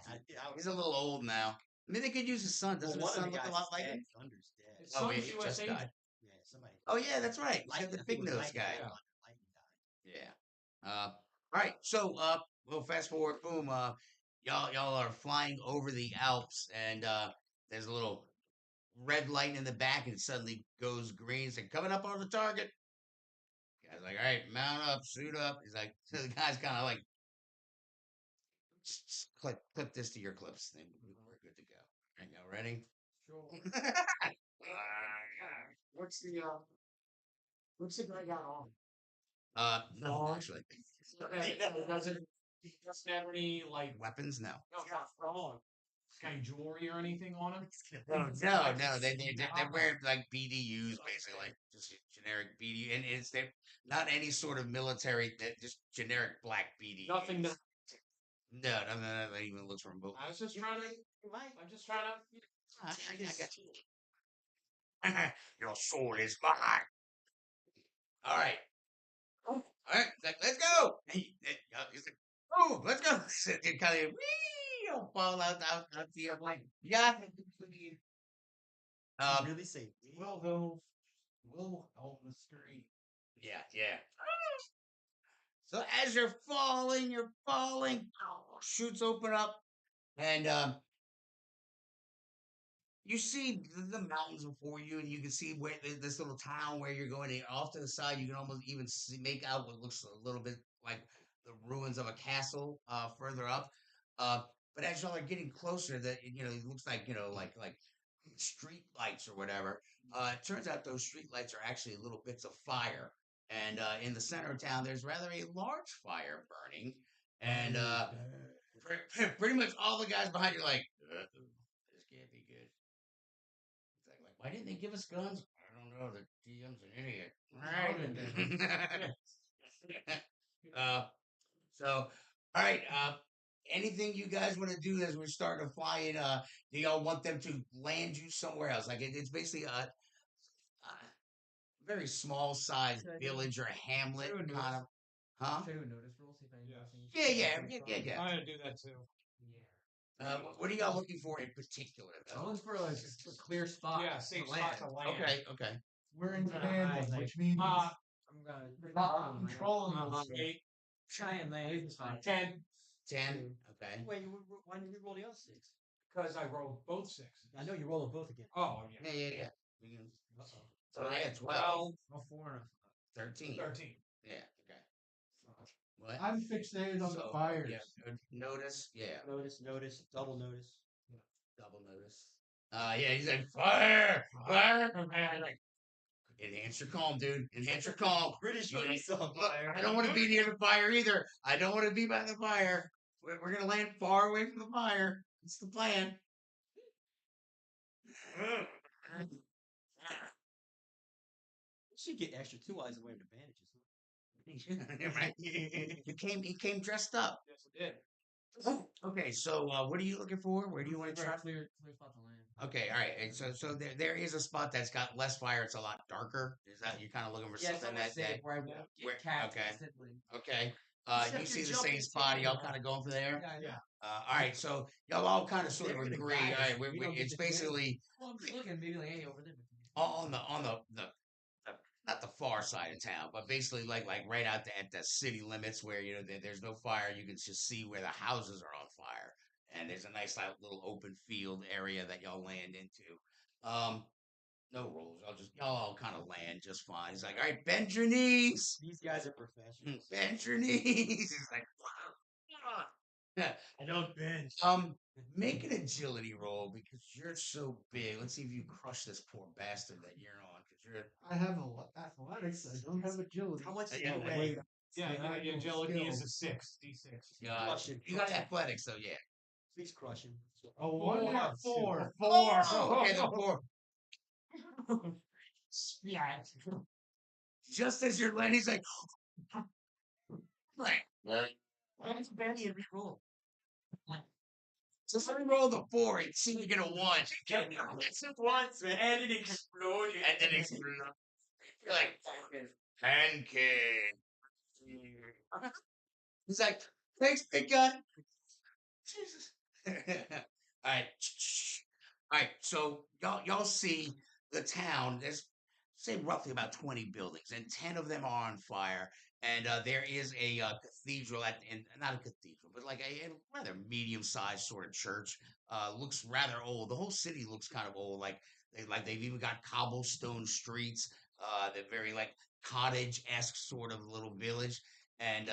He's a little old now. I mean, they could use his son. Doesn't his son look a lot like him? Thunder's dead. His Oh, yeah, son's he US just agent. died. Yeah, somebody. Oh, yeah, that's right. He's got Lightning- the I think big it was nose Lightning guy. died. Lightning died. Yeah. All right. So, well, fast forward, boom. Y'all are flying over the Alps, and there's a little red light in the back, and it suddenly goes green. It's like coming up on the target. Guy's like, all right, mount up, suit up. He's like, so the guy's kind of like, just clip this to your clips. Then we're good to go. All right, y'all ready? Sure. What's the guy got on? No, actually, He doesn't have any like weapons, no. no, not wrong. Kind of jewelry or anything on him. No, they're wearing like BDUs, basically, like just generic BDU, and they're not any sort of military, just generic black BDUs. Nothing to. No, nothing that even looks remotely. I was just trying to. I'm just trying to. I got you. Your soul is mine. All right. All right. Let's go. He's like, oh, let's go. You kind of you'll fall out the like, yeah. You Um, really say Will help the screen. yeah. So as you're falling, shoots open up, and you see the mountains before you, and you can see where this little town where you're going. And off to the side, you can almost even make out what looks a little bit like the ruins of a castle further up. Uh, but as y'all are getting closer, that it looks like like street lights or whatever. It turns out those street lights are actually little bits of fire. And in the center of town, there's rather a large fire burning. And pretty much all the guys behind you are like, this can't be good. It's like, why didn't they give us guns? I don't know. The DM's an idiot. All right. uh, so, all right. Anything you guys want to do as we're starting to fly in? Do y'all want them to land you somewhere else? Like it's basically a very small sized Should I do- village or hamlet should I kind of. Huh? Show notice roll, see if I Yes. notice Yeah, yeah. I'm gonna do that too. Yeah. What are y'all looking for in particular? I'm Though? looking for like a clear spot. Yeah, to safe land. spot to land. Okay. We're in Right, tandem, like, which means Uh, I'm gonna controlling uh-huh. this. 8, try and land. 10, 10. Okay. Wait, why did you roll the other 6? because I rolled both 6s. I know you roll them both again. Oh, yeah. Yeah. Uh-oh. So yeah, 12, 12, A 4 and 13. 13. Yeah. Okay. What? I'm fixated on the So, fires. Yeah. Notice. Yeah. Notice, double notice. Double notice. Yeah, he's like, fire! Fire! Like, enhance your calm, dude. Enhance your calm. British Look, police on look, fire. I don't want to be near the fire either. I don't want to be by the fire. We're going to land far away from the fire. That's the plan. You should get extra 2 eyes and wear the bandages. Right? He came dressed up. Yes, it did. Okay, so what are you looking for? Where do you want to try? clear spot to land. Okay, all right. And so there is a spot that's got less fire. It's a lot darker. Is that you're kind of looking for Yeah, something that where I won't where- get cats okay. instantly. okay. Except You see you're the same jumping spot. Y'all too. kind of going for there. Yeah. All right. So y'all all kind of sort of They're gonna agree. guide All us. right. We don't get It's to do anything. basically Well, I'm just looking, maybe like, hey, over there. on the not the far side of town, but basically like right out at the city limits where there's no fire. You can just see where the houses are on fire, and there's a nice little open field area that y'all land into. No rules. Y'all all kind of land just fine. He's like, all right, bend your knees. These guys are professionals. Bend your knees. He's like, yeah. I don't bend. Make an agility roll because you're so big. Let's see if you crush this poor bastard that you're on because you're. I have athletics. I don't have agility. How much do Yeah, you wait. weigh? Yeah, I have your no agility is skill. a 6, D6. Crush him, You got crush him. athletics, though, yeah. Please crush him. A 1 and a 4. 4. Oh, okay, the four. Yeah. Just as you're landing, he's like, That's Benny and re-roll. just let me roll the 4 and see if you get a 1. It's just once, man. And it exploded. And then it's you're like, pancake. He's like, thanks, big gun. Jesus. All right. All right. So y'all see the town. There's say roughly about 20 buildings, and 10 of them are on fire. And there is a cathedral and not a cathedral, but like a rather medium-sized sort of church. Looks rather old. The whole city looks kind of old. They've even got cobblestone streets. They're very like cottage-esque sort of little village. And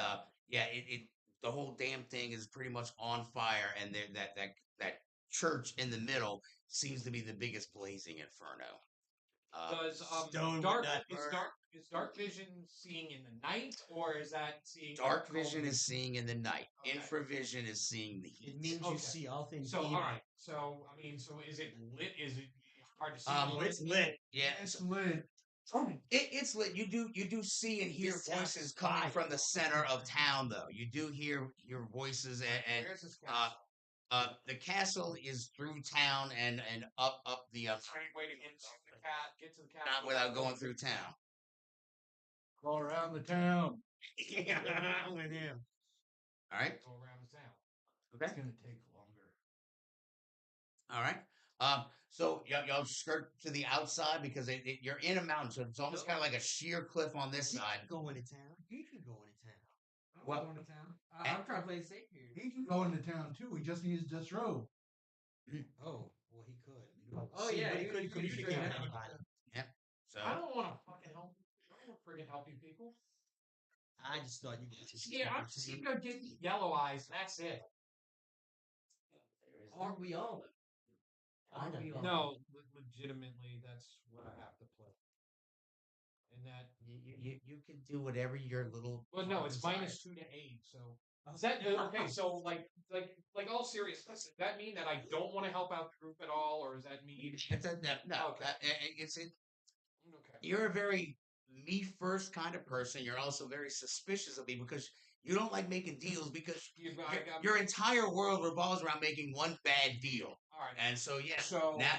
yeah, it the whole damn thing is pretty much on fire, and that church in the middle seems to be the biggest blazing inferno. Does Stone would dark not is burn. dark vision seeing in the night, or is that seeing Dark cold vision is seeing in the night. Okay. Infravision is seeing the heat. It means Okay. you see all things. So all evil. right. So I mean, so is it lit? Is it hard to see? It's lit. Yeah, It's lit. it's lit. You do see and hear This town voices is coming fire. from the center of town, though. You do hear voices, and Where's this uh, guy? the castle is through town and up the Straight way to get to the cat. Get to the cat. not without going through town. Go around the town. I'm with him. All right. Go around the town. Okay. It's gonna take longer. All right. So y'all skirt to the outside because you're in a mountain, so it's almost kind of like a sheer cliff on this He side. can go into town. He can go into town. Well, going to town. and- I'm trying to play it safe here. He can go into town too. He just needs to disrobe. Oh, well, he could. Oh, See, yeah, but he you- could. He you could be could picking do up that. anybody. So I don't want to fucking help. I don't want to friggin' help you people. I just thought you guys. Yeah, I'm just gonna get yellow eyes. That's it. Aren't we all? Aren't we all? No, legitimately, that's what I have to play. And that. you can do whatever your little. Well, no, it's desire. -2 to 8. So is that okay? So like all serious. Does that mean that I don't want to help out the group at all, or does that mean? No, Okay. Okay. You're a very me first kind of person. You're also very suspicious of me because you don't like making deals because your entire world revolves around making one bad deal. All right. And so, yeah, So now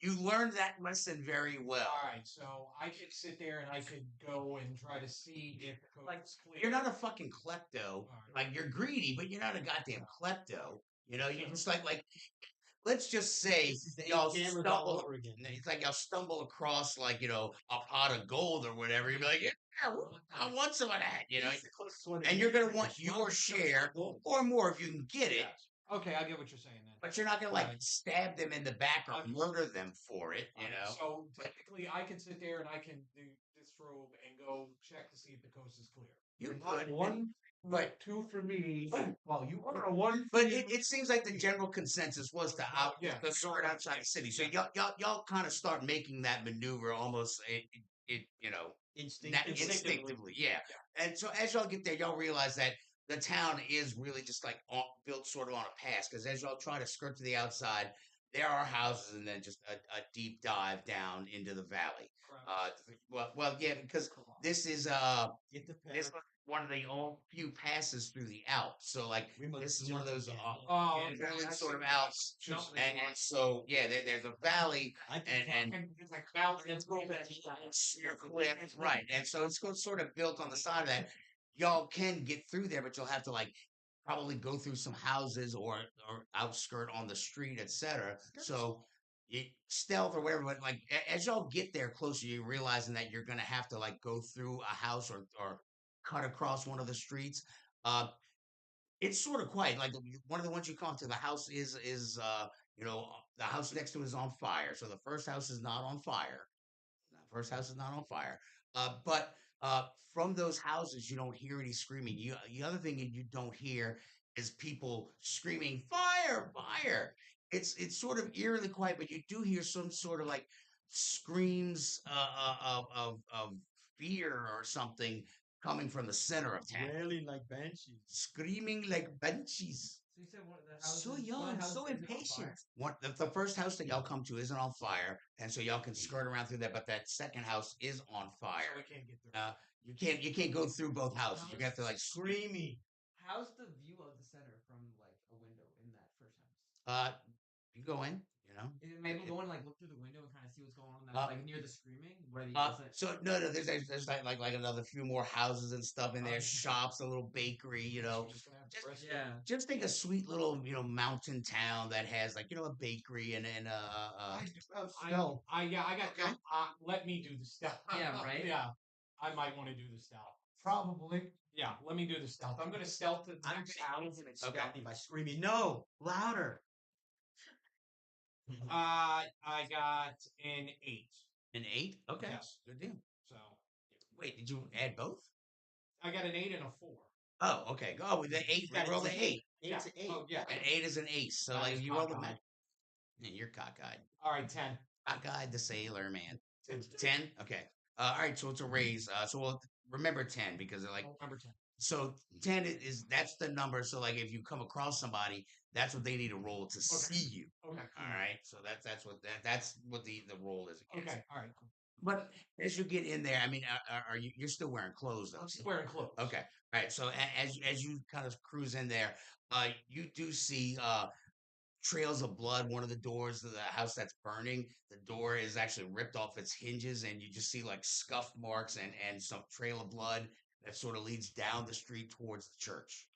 you learned that lesson very well. all right. So I could sit there and I could go and try to see if the code is clear. You're not a fucking klepto. right. Like you're greedy, but you're not a goddamn klepto. You know, you're just like let's just say This is the y'all eight cameras all stumble. over again. It's like y'all stumble across like a pot of gold or whatever. You'd be like, yeah, I want some of that. You know, He's the closest one to and me. you're gonna want It's not your the share gold. or more if you can get it. Yes. Okay, I get what you're saying then. But you're not gonna like Right. stab them in the back or murder them for it. You All right, know. So technically, I can sit there and I can do disrobe and go check to see if the coast is clear. You Not could, one, but two for me. Well, you are a one. But it seems like the general consensus was to Yeah. to start outside the city. So y'all kind of start making that maneuver almost instinctively, yeah. And so as y'all get there, y'all realize that the town is really just like built sort of on a pass because as y'all try to skirt to the outside, there are houses and then just a deep dive down into the valley. Yeah, because this is Get the this pack. was one of the only few passes through the Alps. So like We must this is jump one of those again. inland sort of Alps, and so yeah, there's a valley I can and It's like mountains. it's going back sheer cliff, right? And so it's sort of built on the side of that. Y'all can get through there, but you'll have to like probably go through some houses or outskirt on the street, etc. So stealth or whatever, but like as y'all get there closer, you're realizing that you're gonna have to like go through a house or cut across one of the streets. Uh, it's sort of quiet. Like one of the ones you come to, the house is the house next to it is on fire. So the first house is not on fire. The first house is not on fire. But from those houses, you don't hear any screaming. The other thing you don't hear is people screaming fire, fire. It's sort of eerily quiet, but you do hear some sort of like screams of fear or something coming from the center of town, Rarely like banshees. screaming like banshees. So you said one of the houses. So one of the young, houses so is on impatient. fire? The first house that y'all come to isn't on fire, and so y'all can skirt around through that. But that second house is on So fire. we can't get through. You can't go through both houses. You have to like Screaming. How's the view of the center from like a window in that first house? you go in. You know. Maybe go and like look through the window and kind of see what's going on. Like near the screaming. Where the So no, there's like another few more houses and stuff in there, shops, a little bakery, you know. Just gonna have to rest yeah. Just think a sweet little mountain town that has like a bakery and No. I got. Okay. Let me do the stealth. Yeah, right? Yeah, I might want to do the stealth. Probably. Yeah, let me do the stealth. I'm gonna stealth to the I'm next house. challenging and stealthy by screaming. No, louder. I got an 8. an 8. Okay, Yes. good deal. So Wait, did you add both? I got an 8 and a 4. Oh, okay. Go with the 8. Yeah, Roll the it's 8. Eight's an eight. Oh yeah. An 8 is an ace. So That like is if you roll the cockeyed. math. Man, you're cockeyed. All right, 10. Cockeyed the sailor man. 10. 10. Okay. All right. So it's a raise. So we'll remember 10 because they're like Number 10. so 10 is that's the number. So like if you come across somebody, that's what they need to roll to see you. Okay. All right. So that's what the roll is against. Okay. All right. Cool. But as you get in there, I mean, are you you're still wearing clothes though? I'm just wearing clothes. Okay. All right. So as you kind of cruise in there, you do see trails of blood. One of the doors of the house that's burning, the door is actually ripped off its hinges, and you just see like scuff marks and some trail of blood that sort of leads down the street towards the church.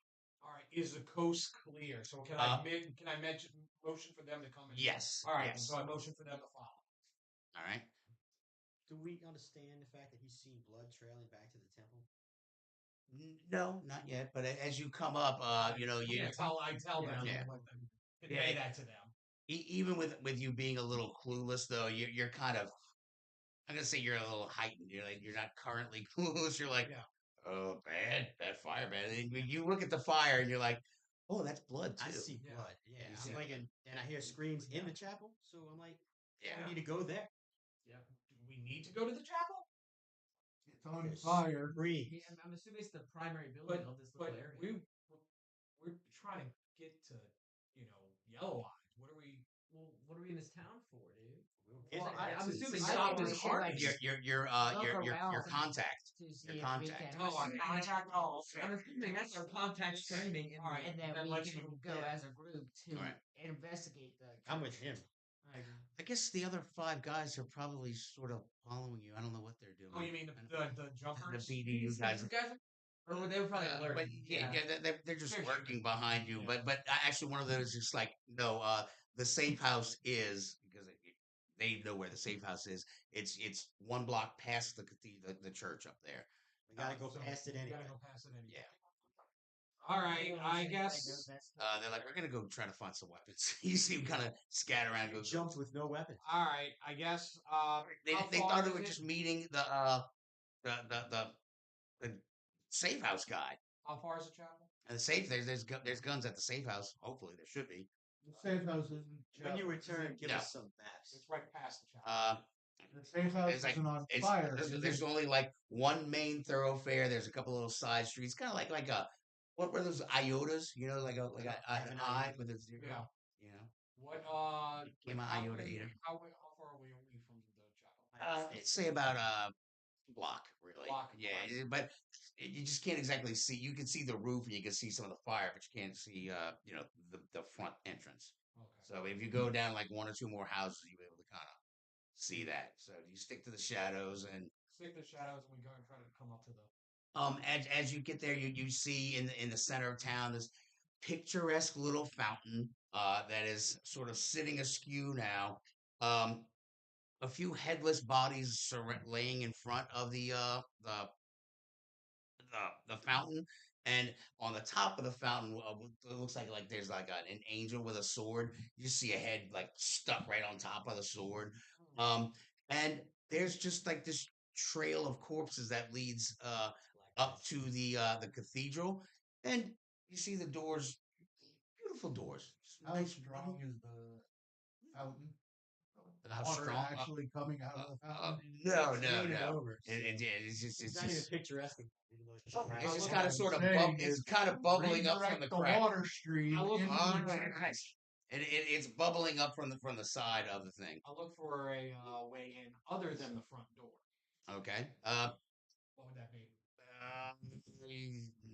All right. Is the coast clear? So can I mention motion for them to come in? Yes. All right. Yes. So I motion for them to follow. All right. Do we understand the fact that he's seen blood trailing back to the temple? No, not yet. But as you come up, you know, you I tell them. yeah. Let them Yeah. convey that to them. Even with you being a little clueless, though, you're kind of. I'm gonna say you're a little heightened. You're like you're not currently clueless. You're like, Yeah. oh, bad fire, man. And when you look at the fire, and you're like, oh, that's blood I too. see Yeah. blood. Yeah, You I'm see like, blood. and I hear screams in Yeah. the chapel, so I'm like, Yeah. we need to go there. Yeah. Do we need to go to the chapel? It's on There's fire. screams. I'm assuming it's the primary building of this But little area. we're trying to get to Yellow Eyes. What are we? Well, what are we in this town for, dude? Well, I'm assuming to that's stop what this we should, heart. like, Your contact. to see Your if contact. we can. Oh, our contact. Oh, I'm assuming that's our contact training, All right, and then then we let's can go. go Yeah. as a group to All right. investigate the. I'm with him. I guess the other five guys are probably sort of following you. I don't know what they're doing. Oh, you mean I don't- the jumpers? the BDU guys. Or they were probably But alerted. yeah, they're just They're working human. behind you. Yeah. But actually, one of those is like, no, the safe house is because they know where the safe house is. It's one block past the church up there. We gotta go So past it we anyway. gotta go past it anyway. Yeah. All right, I guess. They're like, we're gonna go try to find some weapons. You see them kind of scatter around. You jumped with no weapon. All right, I guess. They How they far thought they is were it? just meeting the safe house guy. How far is the chapel? And the safe there's guns at the safe house. Hopefully there should be. The safe house isn't. When you return, give No. us some maps. It's right past the chapel. The safe house It's like isn't on fire. there's only like one main thoroughfare. There's a couple little side streets, kind of like a what were those iotas? You know, like an eye with a zero. Yeah. You know, What? Came out iota Ada. How far away are we from the chapel? I'd say about a block, really. Block, Yeah, block. but you just can't exactly see. You can see the roof and you can see some of the fire, but you can't see, the front entrance. Okay. So if you go down like one or two more houses, you'll be able to kind of see that. So you stick to the shadows and Stick to the shadows, and we go and try to come up to the. as you get there, you see in the center of town this picturesque little fountain that is sort of sitting askew now. Um, a few headless bodies laying in front of the fountain, and on the top of the fountain, it looks like there's like an angel with a sword. You see a head like stuck right on top of the sword, um, and there's just like this trail of corpses that leads up to the cathedral, and you see the doors, beautiful doors. How Nice strong is the fountain? How Water strong? actually coming out of the fountain? No. Leaning over, It's It's not even picturesque. Even though it's just it's just What kind of I'm sort of saying it's is kind of bubbling up from redirect the the crack. water stream I look- into Oh, the nice. It's bubbling up from the side of the thing. I look for a way in other than the front door. Okay. What would that be?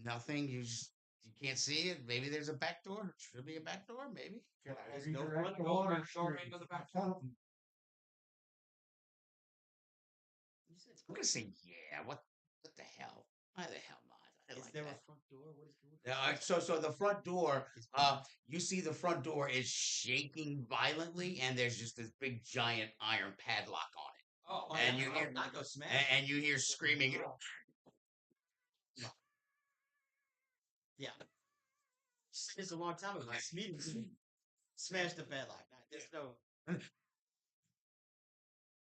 Nothing. You can't see it. Maybe there's a back door. Should be a back door. Maybe. Can I There's no redirect the go water back stream into the to back the fountain? You said, I'm gonna say yeah. What the hell? Why the hell not? I is like there that. a front door? What is going So the front door, Is- you see the front door is shaking violently, and there's just this big giant iron padlock on it, Oh, and yeah. you hear I go smash. and you hear screaming. Yeah. It's a long time ago. Last meeting. Smash the padlock. There's no.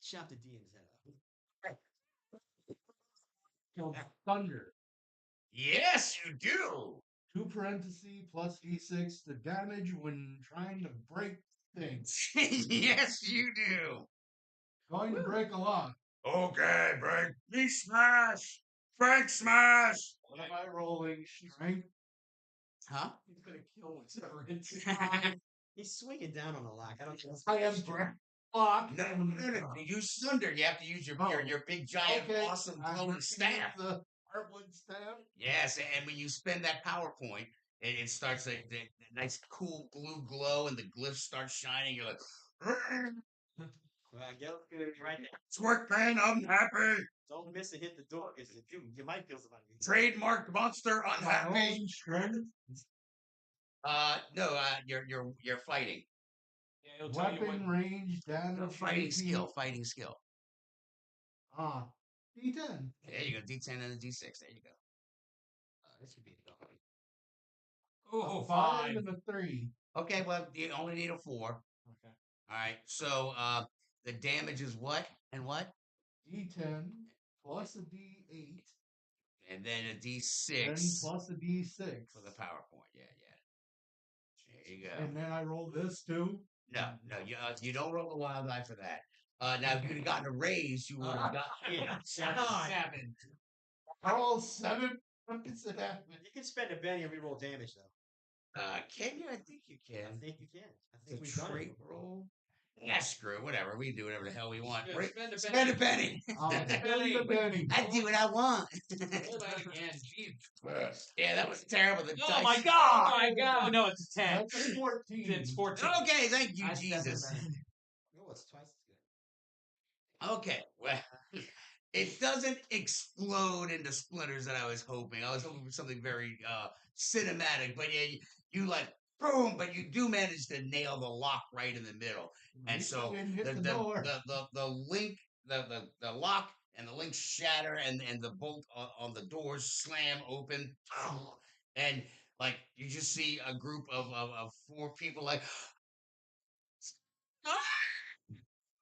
Chop the D in his head off. Thunder. Yes, you do. 2 parentheses plus d6 the damage when trying to break things. Yes, you do. Going to break a lot. Okay, break. Me smash. Frank smash. What am I rolling? Strength? Huh? He's gonna kill whatever inside. He's swinging down on the lock. I don't think that's I am strength. block. No. You use thunder. You have to use your big giant awesome I'm glowing working staff. with the heartwood staff. Yes, and when you spend that power point, it starts a nice cool blue glow, and the glyphs start shining. You're like, Well, I guess right there. it's work, man. I'm happy. Don't miss and hit the door because you might kill somebody. Trademark monster Am I unhappy. rolling strength? No, you're fighting. Yeah, he'll tell you Weapon what. range damage. Fighting AP. skill. Fighting skill. D10. There you go. D10 and a D6. There you go. This should be the dog. Oh, A 5 5. and a 3. Okay, well, you only need a 4. Okay. All right. So the damage is what and what? D10 plus a D8, And then a then D6 plus a D6. for the PowerPoint. Yeah, yeah. There you go. And then I roll this too. No, you don't roll the wild die for that. Now, if you'd have gotten a raise, you would have got Seven. I roll 7. What does it happen? You can spend a penny and reroll damage, though. Can you? I think you I can. think you can. I The think we've done trait it. roll. Yeah, screw it, whatever. We can do whatever the hell we want. Yeah, Right? spend a Spend a penny. penny. I'll spend the penny. I do what I want. Roll that again. Jeez. Yeah, that was terrible. The Oh dice. my god! Oh my god! Oh no, it's a 10. That's a 14. It's 14. Okay, thank you, That's definitely Jesus. better. Oh, it's twice as good. Okay, well, it doesn't explode into splinters that I was hoping. I was hoping for something very cinematic, but yeah, you like boom, but you do manage to nail the lock right in the middle, At and least so I didn't hit the the the, door. the link the lock and the link shatter, and the bolt on the doors slam open, and like you just see a group of 4 people like.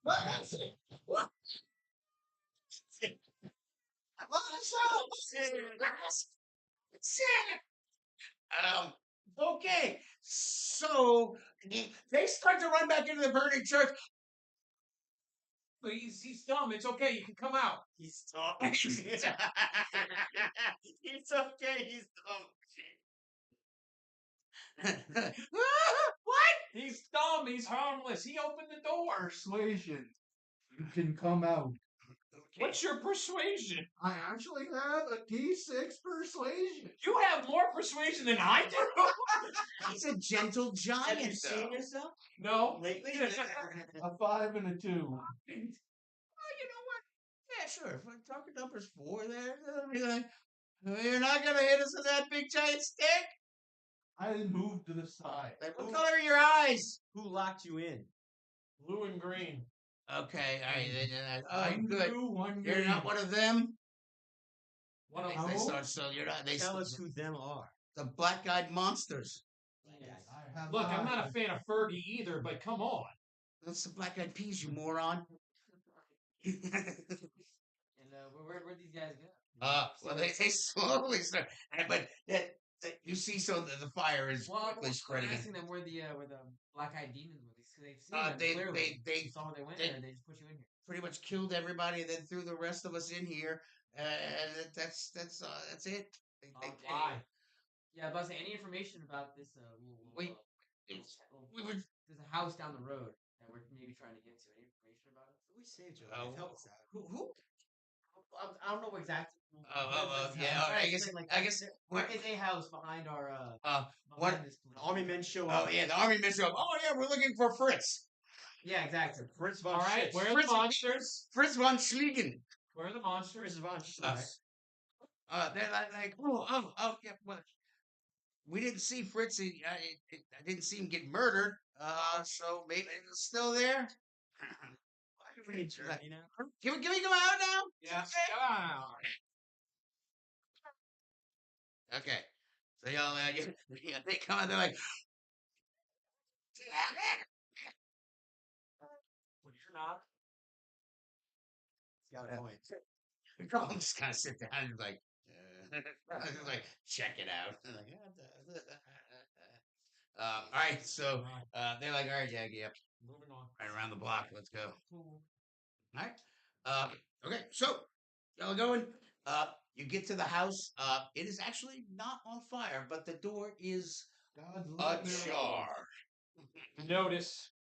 What is it? What? Okay, so they start to run back into the burning church. But he's dumb. It's okay. You can come out. He's talking. He's okay. He's dumb. What? He's dumb. He's harmless. He opened the door. Persuasion. You can come out. What's your persuasion? I actually have a D6 persuasion. You have more persuasion than I do. He's a gentle giant. Have you though. seen yourself No. lately? A 5 and a 2. Well, you know what? Yeah, sure. If I talk numbers 4 there, they'll be like, you're not gonna hit us with that big giant stick. I moved to the side. Like, what color are your eyes? Who locked you in? Blue and green. Okay, all right. All right, One good. blue, one You're green. not one of them. One of They No. start, so you're not. They Tell start, us who them are. the black-eyed monsters. I have Look, I'm not a eyes. fan of Fergie either, but come on. That's the black-eyed peas, you moron. And where these guys go? Well, they slowly start, but you see, so the fire is quickly I'm spreading. asking them where the black-eyed demons were. Because they've seen them They clearly. they You saw where they went, they- or they just put you in here. pretty much killed everybody, and then threw the rest of us in here, and that's it. Why? Yeah, but any information about this? We- we were. There's a house down the road that we're maybe trying to get to. Any information about it? We saved you. Oh, Help us out. Who? I don't know exactly. Yeah. I guess. There is a house behind our what? behind this place. Army men show up. Oh yeah, the army men show up. Oh yeah, we're looking for Fritz. Yeah, exactly. Fritz von All right, Schitz. where are the Fritz- monsters? Fritz von Schliegen. Where are the Fritz monsters? von Schitz. They're like yeah. Well, we didn't see Fritz. I didn't see him get murdered. So maybe it's still there. You know? Can we come out now? Yeah. Ah. Okay. So y'all, they come out. They're like, Well, you're not. He's got a point. come on, just kind of sit down and like, just like check it out. Like, all right. So they're like, all right, yeah. Moving on. Right around the block. Let's go. All right. Okay. So y'all going. You get to the house. It is actually not on fire, but the door is God love me. ajar. Notice.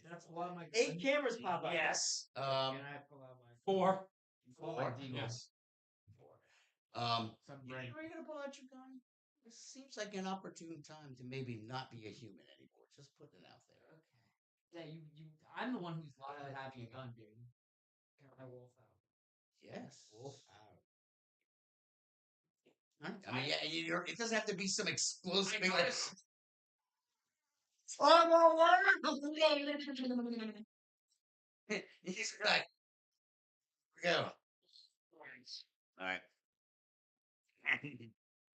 Can I pull out my 8 cameras pop up. Yes. Can I pull out my 4. pull out my deagle? Yes. Some You brain. are you gonna pull out your gun? This seems like an opportune time to maybe not be a human anymore. Just putting it out there. Okay. Yeah, you. I'm the one who's liable having a gun, dude. Can I wolf out? Yes. Wolf out. Huh? I mean, yeah, it doesn't have to be some explosive I thing like. notice. He's like, go. All right.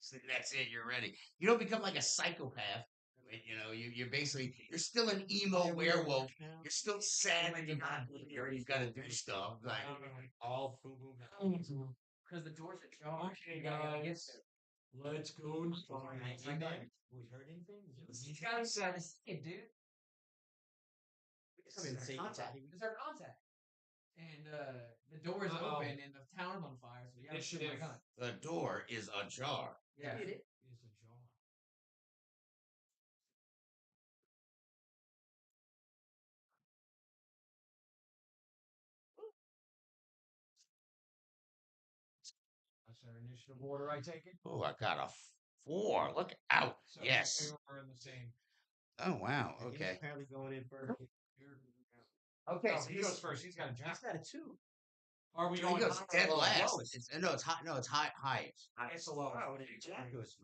So that's it. You're ready. You don't become like a psychopath. But, you know, you're basically you're still an emo werewolf. You're still sad that you're not here. You've got to do stuff. Like, All boom boom. Because the doors are ajar. Okay, Yeah, I guys. guess so. Let's go. Hey, man, we heard anything? He's got to say it, dude. Come in, say Contact. contact. It's our contact. And the door is Uh-oh. open and the town's on fire, so yeah, shoot my Initiative. gun. the door is ajar. Yeah. Is a jar. That's our initiative order, I take it. Oh, I got a 4. Look out. So Yes. we're in the same. Oh, wow. He's Okay. apparently going in first. Okay, Oh, so he goes first. He's got a He's jack. got a 2. Are we So he going goes high or dead low? last. Lowest. It's, no, it's high. No, it's highest. It's a low. Wow, Jack goes.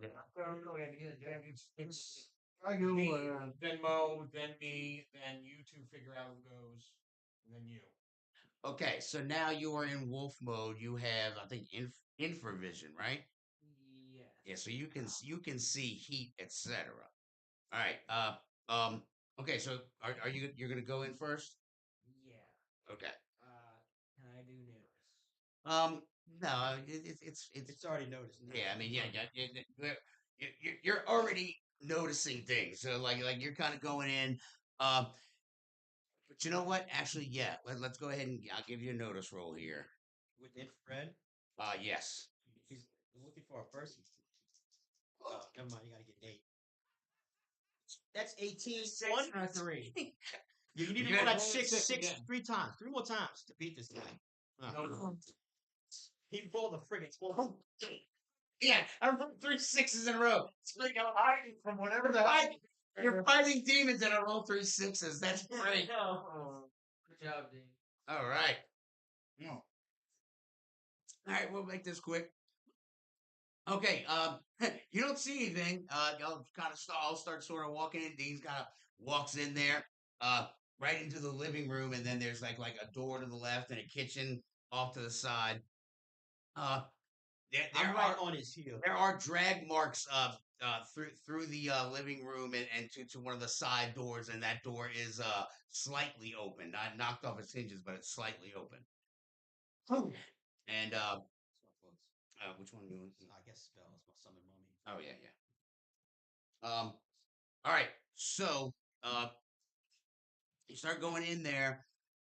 It's I go. me, then Mo, then me, then you two figure out who goes, and then you. Okay, so now you are in wolf mode. You have, I think, infravision, right? Yes. Yeah, so you can see heat, etc. All right. Okay. So are you're gonna go in first? Yeah. Okay. Can I do notice? No, it's It's already noticed. yeah. I mean, yeah, you're already noticing things. So like you're kind of going in. Um, but you know what? Actually, yeah. Let's go ahead and I'll give you a notice roll here. With infrared, Yes. he's looking for a person. Oh, never mind. You gotta get 8. That's 18. 1 or 3. You need to You roll gotta that roll 6, six 6 again. 3 times. 3 more times to beat this guy. No. He rolled a friggin' 12. Yeah, I rolled 3 6s in a row. It's like I'm hiding from whatever the heck. You're fighting demons and I roll 3 6s. That's great. Good job, Dean. All right. All right, we'll make this quick. Okay, you don't see anything. Y'all kind of all start sort of walking in. Dean's kind of walks in there, uh, right into the living room, and then there's like a door to the left and a kitchen off to the side. Uh, there I'm right on his heel. there are drag marks through the living room and to one of the side doors, and that door is slightly open, not knocked off its hinges, but it's slightly open. And which one do you want? I guess spells, my summon mummy. Oh yeah, yeah. All right. So you start going in there,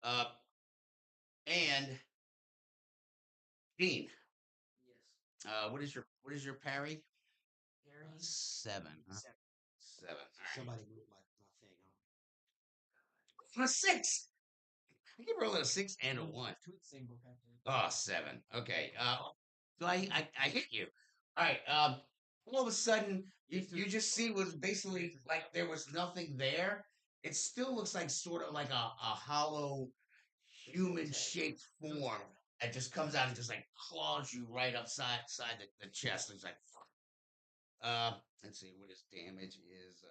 and Dean, Yes. what is your parry? Harry? 7. Huh? 7. 7. All right. Somebody moved my thing. A 6. I can roll a 6 and a 1. Single captain. Oh, 7. Okay. So I hit you. All right. All of a sudden, you just see was basically like there was nothing there. It still looks like sort of like a hollow human shaped form that just comes out and just like claws you right upside the chest. It's like, let's see what his damage is.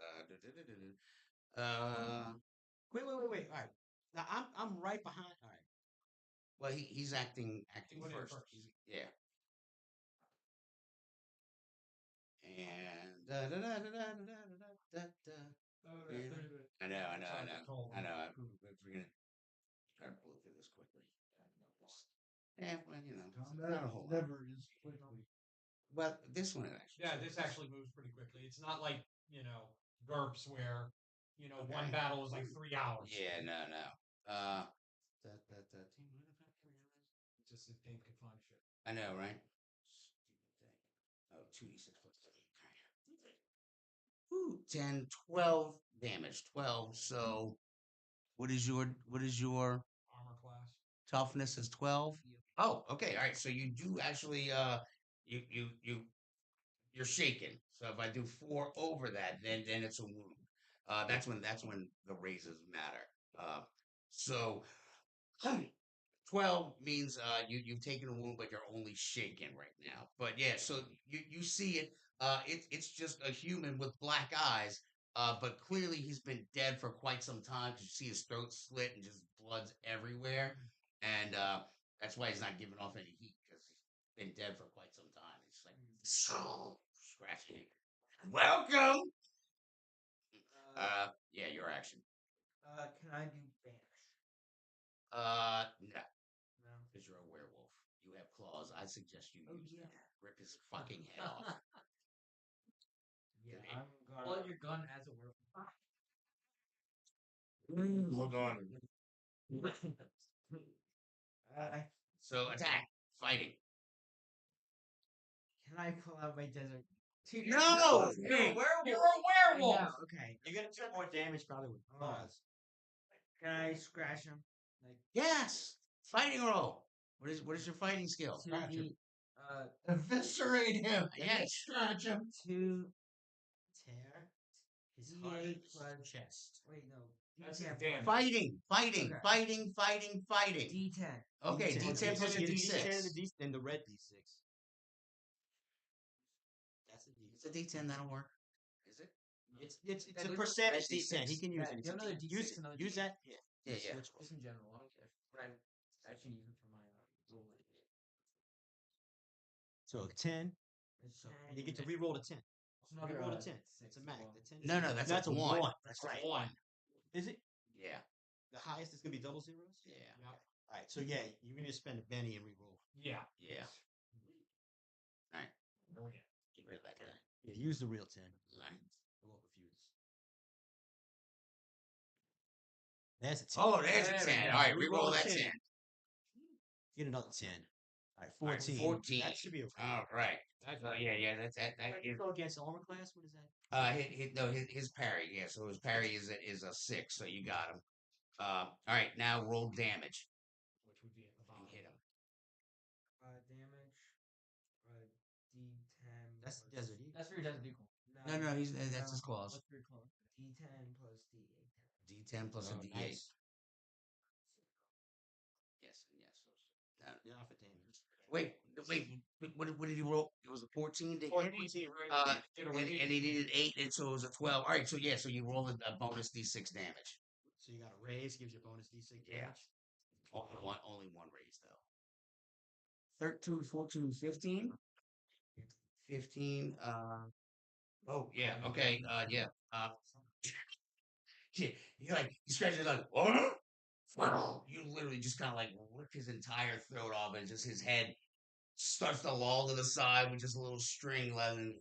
Wait. All right. Now I'm right behind. All right. Well, he's acting He went in first. first. Yeah. And da, da, da, da, da, da, da, da. I know. We're gonna try to blow through this quickly. Yeah, well, you know, Combat not a whole lot. never is quickly. Well, this one actually. Yeah, this actually moves pretty quickly. It's not like, GURPS where, one Okay. battle is like 3 hours. Yeah, no. Just if Dave could find shit. I know, right? Oh, 2d6 plus 3. Okay. Ooh, 10, 12 damage. 12. So what is your Armor class. toughness is 12? Oh, okay. All right. So you do actually you're shaken. So if I do 4 over that, then it's a wound. That's when the raises matter. So 12 means you've taken a wound, but you're only shaken right now. But yeah, so you see it. It's just a human with black eyes. But clearly he's been dead for quite some time because you see his throat slit and just blood's everywhere, and that's why he's not giving off any heat because he's been dead for quite some time. It's like Scratching. Welcome. Yeah, your action. Can I do vanish? No, No. because you're a werewolf. You have claws. I suggest you Oh, use yeah. them. Rip his fucking head off. Yeah, Okay. I'm gonna. Pull your gun as a werewolf. Hold on. Uh, So attack, fighting. can I pull out my desert? No! You're a Hey, werewolf. You're a I werewolf. know, okay. You're gonna do more damage probably with claws. Can I scratch him? Like yes. Fighting roll. What is your fighting skill? to Scratch him. the Eviscerate him. Yes. Scratch him. to Tear his heart, D8 plus. chest. Wait, no. That's D10 damage. Fighting. Okay. Fighting. D10. Okay, D10. D10 plus a D10 D6. D10 and then the red D6. That's a D6. It's a D10, that'll work. Is it? It's That a is- percentage that's D10. He D6. can use Yeah, it. do you have another D6 Use, and another use D8? that. Yeah. Yeah, yeah. Switch Just in general, I don't care. But I'm actually using for my roll. So 10. It's So 10. you get to re-roll a 10. It's another, Re-roll a 10. six It's a as max. well. The 10 No, no, that's a a one. one. That's right. a one. Is it? Yeah. The highest is gonna be double zeros. Yeah. Yeah. All right. So yeah, you're gonna spend a penny and re-roll. Yeah. Yeah. All right. There we go. Get rid of that guy. Yeah, use the real 10. All right. A little confused. There's a 10. Oh, there's a There we 10. go. All right, Re-roll re-roll a that 10. 10. Get another 10. All right, All right, 14. 14. That should be okay. All right. That's Yeah, that's that. That is, Go against armor class. What is that? his parry. Yeah, so his parry is a 6, so you got him. All right, now roll damage. which would be at the You bottom. hit him. Damage. D10. That's plus- Desert Eagle. That's for your desert eagle. No, that's his claws. What's your claw? D10 plus D8. D10 plus a Oh, D8. nice. Yes. Yeah, for damage. Wait. What did he roll? It was a 14 to hit. 14, right? And he needed 8, and so it was a 12. All right, so yeah, so you roll a bonus D6 damage. So you got a raise, gives you a bonus D6 Yeah. damage. Only one raise though. 13, 14, 15. 15. Oh yeah. Okay. Yeah. Yeah. You scratch it like, what? You literally just kind of like rip his entire throat off, and just his head starts to loll to the side with just a little string left, and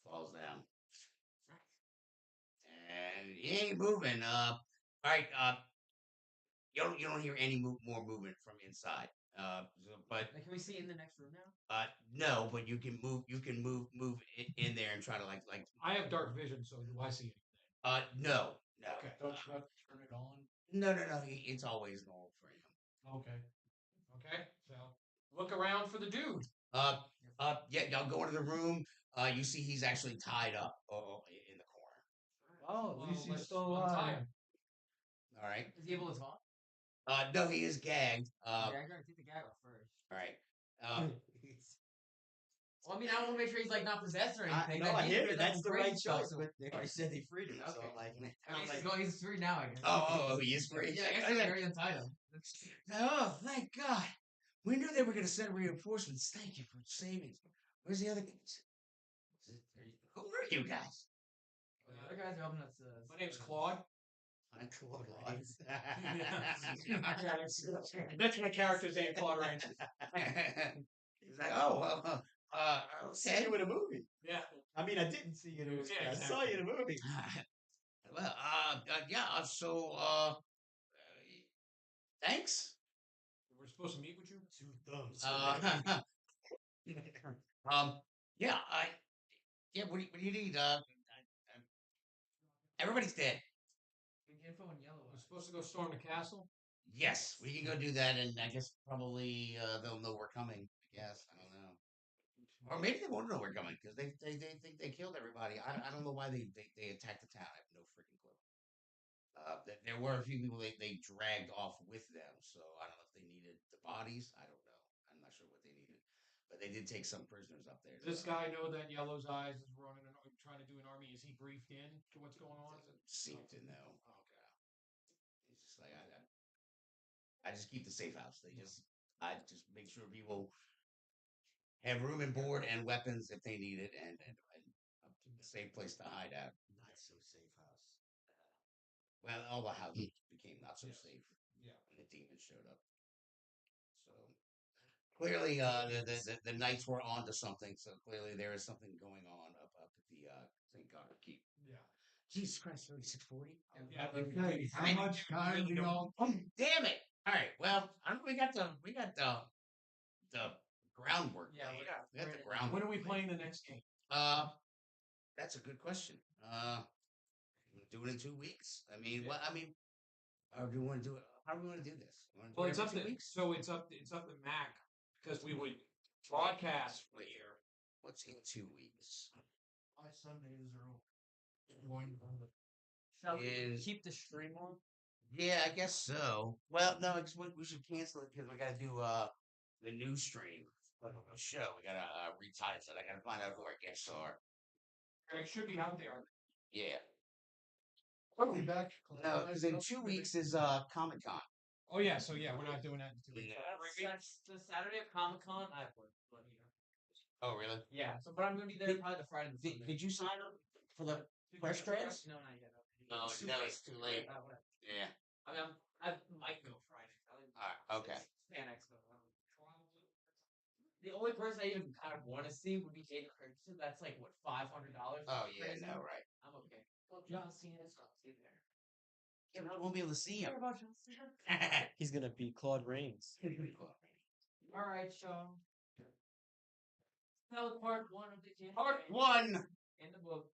falls down. And he ain't moving. All right. You don't hear any more movement from inside. But Like, can we see in the next room now? no, but you can move. You can move in there and try to like. I have dark vision, so do I see anything? No. Okay. Don't you have to turn it on? No. It's always normal for him. Okay. Okay. So look around for the dude. Yeah. Y'all go into the room. You see he's actually tied up in the corner. Oh, at least let's he's still untie alive. him. All right. Is he able to talk? No, he is gagged. Yeah, I gotta take the gag off first. All right. Well, I mean, I want to make sure he's like not possessed or anything. No, I hear you. That's the right show. choice. But they already said they freed him. So Okay. like, I mean, like he's free now, I guess. Oh, he is free. Yeah, I guess I already untied him. Oh, thank God. We knew they were going to send reinforcements. Thank you for saving. Where's the other guys? Who are you guys? The other guys are helping us. My name's Claude. I'm Claude. That's my character's name, Claude Rains. He's like, oh, well, see you in a movie. Yeah. I mean, I didn't see you in a movie. Yeah, I saw you in a movie. well, yeah, so, thanks. We're supposed to meet with you? Two thumbs. Yeah, what do you need? Everybody's dead. Info in yellow. We're supposed to go storm the castle? Yes, we can go do that, and I guess probably they'll know we're coming. I guess I don't know, or maybe they won't know we're coming because they think they killed everybody. I don't know why they attacked the town. I have no freaking clue. There were a few people they dragged off with them, so I don't know if they needed the bodies. I don't know. I'm not sure what they needed, but they did take some prisoners up there. Does this guy know that Yellow's Eyes is running and trying to do an army? Is he briefed in to what's going on? doesn't seem to know. Okay. It's just like I just keep the safe house. I just make sure people have room and board and weapons if they need it, and a safe place to hide out. Not so safe house. Well, all the houses became not so Yes. safe Yeah. when the demons showed up. So clearly, the knights were onto something. So clearly, there is something going on up at the St. Goddard Keep. Yeah. Jesus Christ, 3640. Yeah. Okay, how much time do y'all? Damn it! All right. Well, we got the groundwork. Yeah, laid. we We got got the it. groundwork. When are we laid. playing the next game? That's a good question. Do it in 2 weeks. I mean, Yeah. what? I mean, how do we want to do it? How do we want to do this? We wanna do Well, it it's every up 2 to weeks. so it's up to Mac because we would broadcast for here. What's in 2 weeks? My Sundays are going on the Shall we Is- keep the stream on? Yeah, I guess so. Well, no, we should cancel it because we got to do the new stream of the show. We got to retitle it. I got to find out who our guests are. It should be out there. Yeah. I'll be back. No, because in 2 weeks is Comic Con. Oh yeah, so yeah, we're not doing that in 2 weeks. Yeah. That's the Saturday of Comic Con. I work, but you know. Oh, really? Yeah, so but I'm gonna be there probably the Friday. and Did, Sunday. did you sign up for the press trans? No, not yet. No, it's too late. Whatever. Yeah. I mean, I might go Friday. Alright, okay. Fan Expo. The only person I even kind of want to see would be Jaden Christensen. That's like what $500. Oh, yeah, no, right. I'm okay. Well, John Cena's not see there. Yeah, but I won't be able to see him. What about John Cena? He's gonna beat Claude Rains. All right, Sean. That was part one of the campaign. Part 1! In the books.